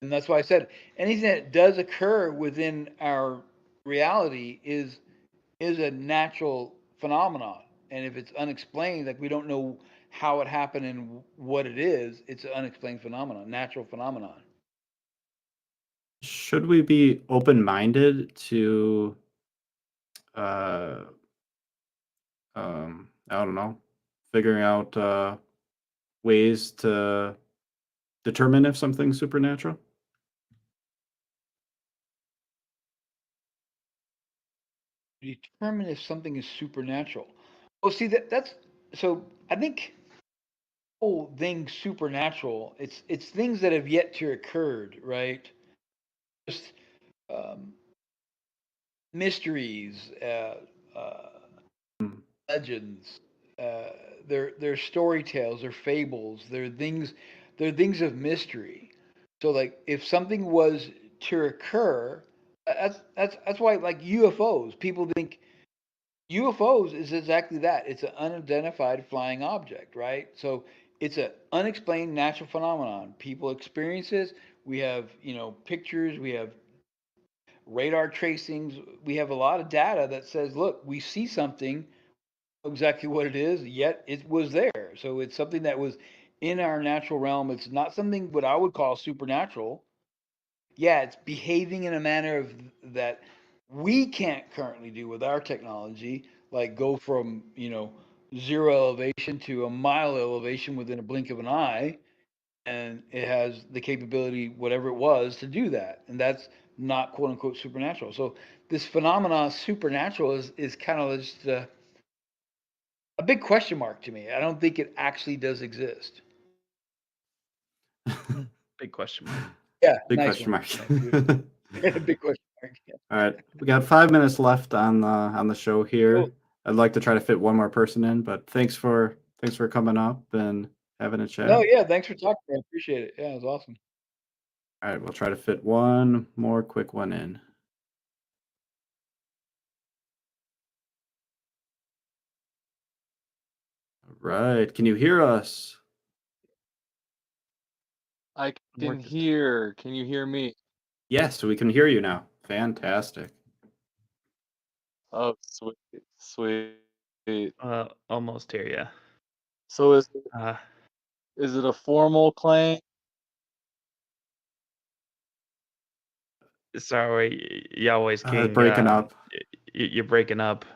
and that's why I said anything that does occur within our reality is a natural phenomenon. And if it's unexplained, like we don't know how it happened and what it is, it's an unexplained phenomenon, natural phenomenon. Should we be open-minded to uh, I don't know, figuring out ways to determine if something's supernatural? Determine if something is supernatural. Well, see that's so. I think whole thing supernatural. It's things that have yet to occurred, right? Just um, mysteries, uh, Hmm. legends. Uh, they're story tales, they're fables, they're things of mystery. So like if something was to occur, that's why like UFOs. People think UFOs is exactly that. It's an unidentified flying object, right? So it's an unexplained natural phenomenon. People experience this. We have, pictures, we have radar tracings, we have a lot of data that says, look, we see something, exactly what it is, yet it was there. So it's something that was in our natural realm. It's not something what I would call supernatural. Yeah, it's behaving in a manner of that we can't currently do with our technology, like go from, zero elevation to a mile elevation within a blink of an eye. And it has the capability, whatever it was, to do that. And that's not quote unquote supernatural. So this phenomenon, supernatural, is kind of just a big question mark to me. I don't think it actually does exist. Big question mark. Yeah, Big nice question one. mark. Yeah, beautiful. Big question mark. Yeah. All right, we got 5 minutes left on the show here. Cool. I'd like to try to fit one more person in, but thanks for coming up and having a chat. No, yeah, thanks for talking. I appreciate it. Yeah, it was awesome. All right, we'll try to fit one more quick one in. All right, can you hear us? I can Work this- hear. Can you hear me? Yes, we can hear you now. Fantastic. Oh, sweet, sweet. Almost here, yeah. So Uh, is it a formal claim? sorry, Yahweh's King. Breaking up. You're breaking up.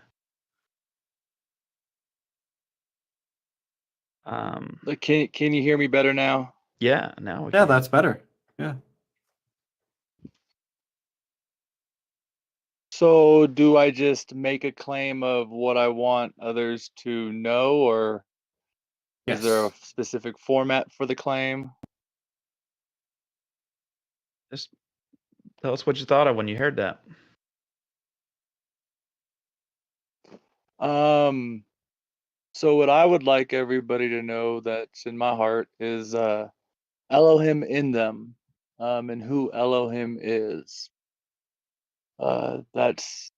Like, can you hear me better now? Yeah, now we Yeah, can. that's better. Yeah. So do I just make a claim of what I want others to know, or is there a Yes. specific format for the claim? Just tell us what you thought of when you heard that. So what I would like everybody to know that's in my heart is Elohim in them, and who Elohim is. That's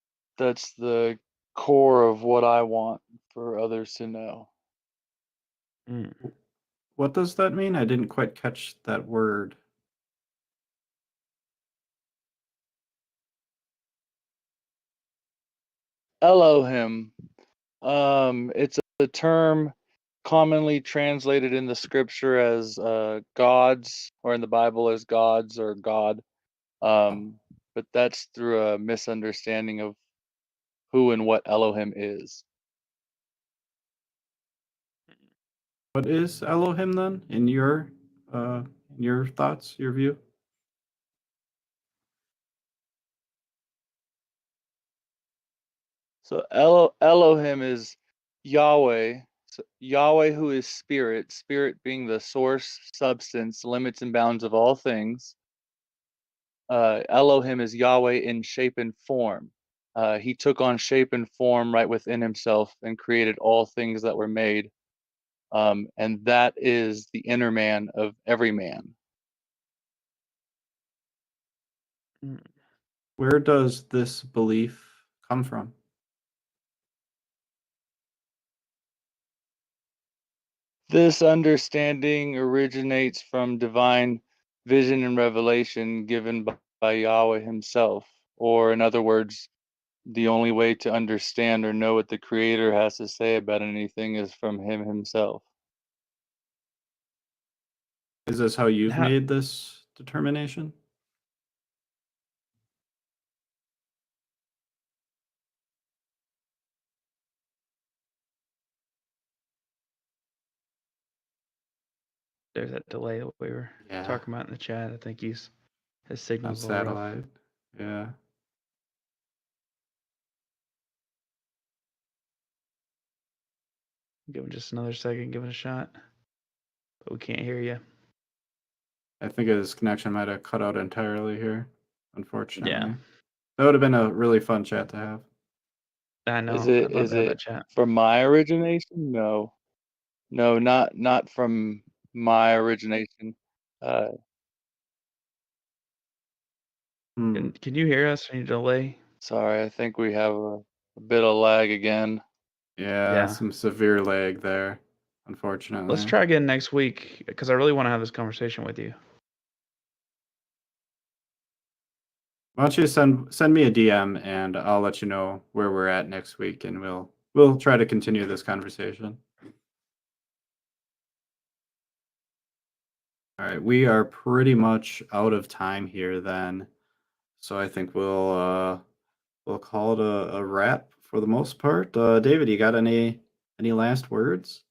the core of what I want for others to know. Mm. What does that mean? I didn't quite catch that word. Elohim, it's the term commonly translated in the scripture as gods, or in the Bible as gods or God. But that's through a misunderstanding of who and what Elohim is. What is Elohim then, in your thoughts, your view? So Elohim is Yahweh. So Yahweh, who is spirit, spirit being the source, substance, limits and bounds of all things. Elohim is Yahweh in shape and form. He took on shape and form right within himself and created all things that were made. And that is the inner man of every man. Where does this belief come from? This understanding originates from divine vision and revelation given by Yahweh himself. Or, in other words, the only way to understand or know what the Creator has to say about anything is from him himself. Is this how you've How- made this determination? There's that delay that we were Yeah. talking about in the chat. I think his On signal's a little rough. satellite. Yeah. Give him just another second, give it a shot. But we can't hear you. I think his connection might have cut out entirely here, unfortunately. Yeah. That would have been a really fun chat to have. I know. Is it I'd love is to have it that chat. from my origination? No, not from my origination. Hmm. Can you hear us? Any delay? Sorry, I think we have a bit of lag again. Yeah, Yeah. some severe lag there, unfortunately. Let's try again next week because I really want to have this conversation with you. Why don't you send me a DM and I'll let you know where we're at next week, and we'll try to continue this conversation. All right, we are pretty much out of time here then, so I think we'll call it a wrap for the most part. David, you got any last words?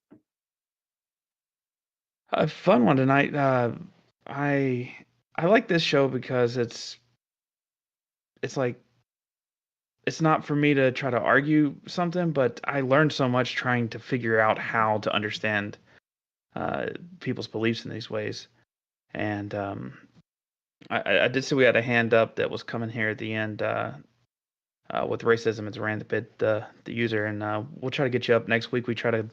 A fun one tonight. I like this show because it's like it's not for me to try to argue something, but I learned so much trying to figure out how to understand people's beliefs in these ways. And I did see we had a hand up that was coming here at the end with racism as rampant the user, and we'll try to get you up next week. We'll try to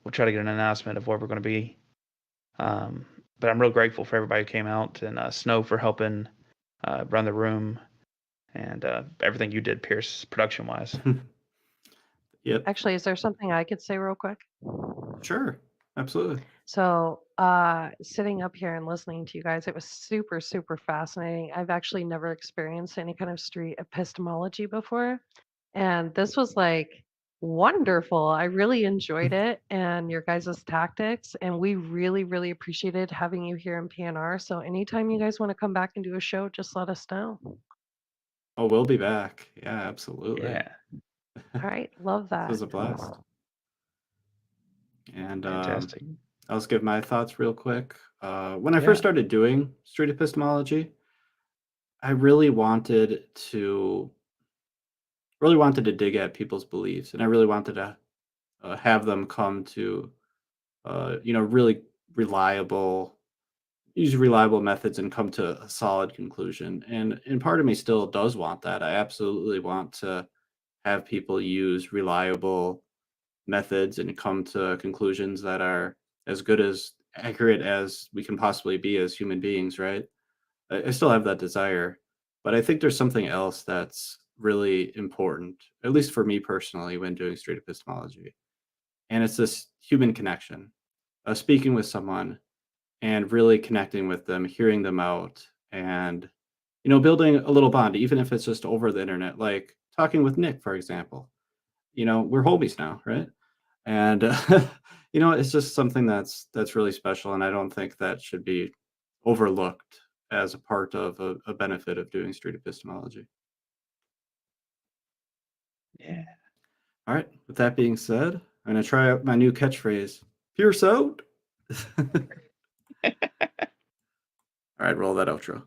get an announcement of where we're going to be. But I'm real grateful for everybody who came out, and Snow for helping run the room, and everything you did, Pierce, production wise. Yep. Actually, is there something I could say real quick? Sure. Absolutely. So, sitting up here and listening to you guys, it was super, super fascinating. I've actually never experienced any kind of street epistemology before. And this was like wonderful. I really enjoyed it and your guys' tactics. And we really, really appreciated having you here in PNR. So, anytime you guys want to come back and do a show, just let us know. Oh, we'll be back. Yeah, absolutely. Yeah, All right. Love This that. was a blast. And fantastic. I'll just give my thoughts real quick. When I Yeah. first started doing street epistemology, I really wanted to dig at people's beliefs, and I really wanted to have them come to really use reliable methods and come to a solid conclusion. And part of me still does want that. I absolutely want to have people use reliable methods and come to conclusions that are as good as accurate as we can possibly be as human beings, right? I still have that desire, but I think there's something else that's really important, at least for me personally, when doing street epistemology. And it's this human connection, speaking with someone and really connecting with them, hearing them out, and building a little bond, even if it's just over the internet, like talking with Nick, for example. We're homies now, right? And it's just something that's really special, and I don't think that should be overlooked as a part of a benefit of doing street epistemology. Yeah. All right. With that being said, I'm going to try out my new catchphrase. Pierce out. All right, roll that outro.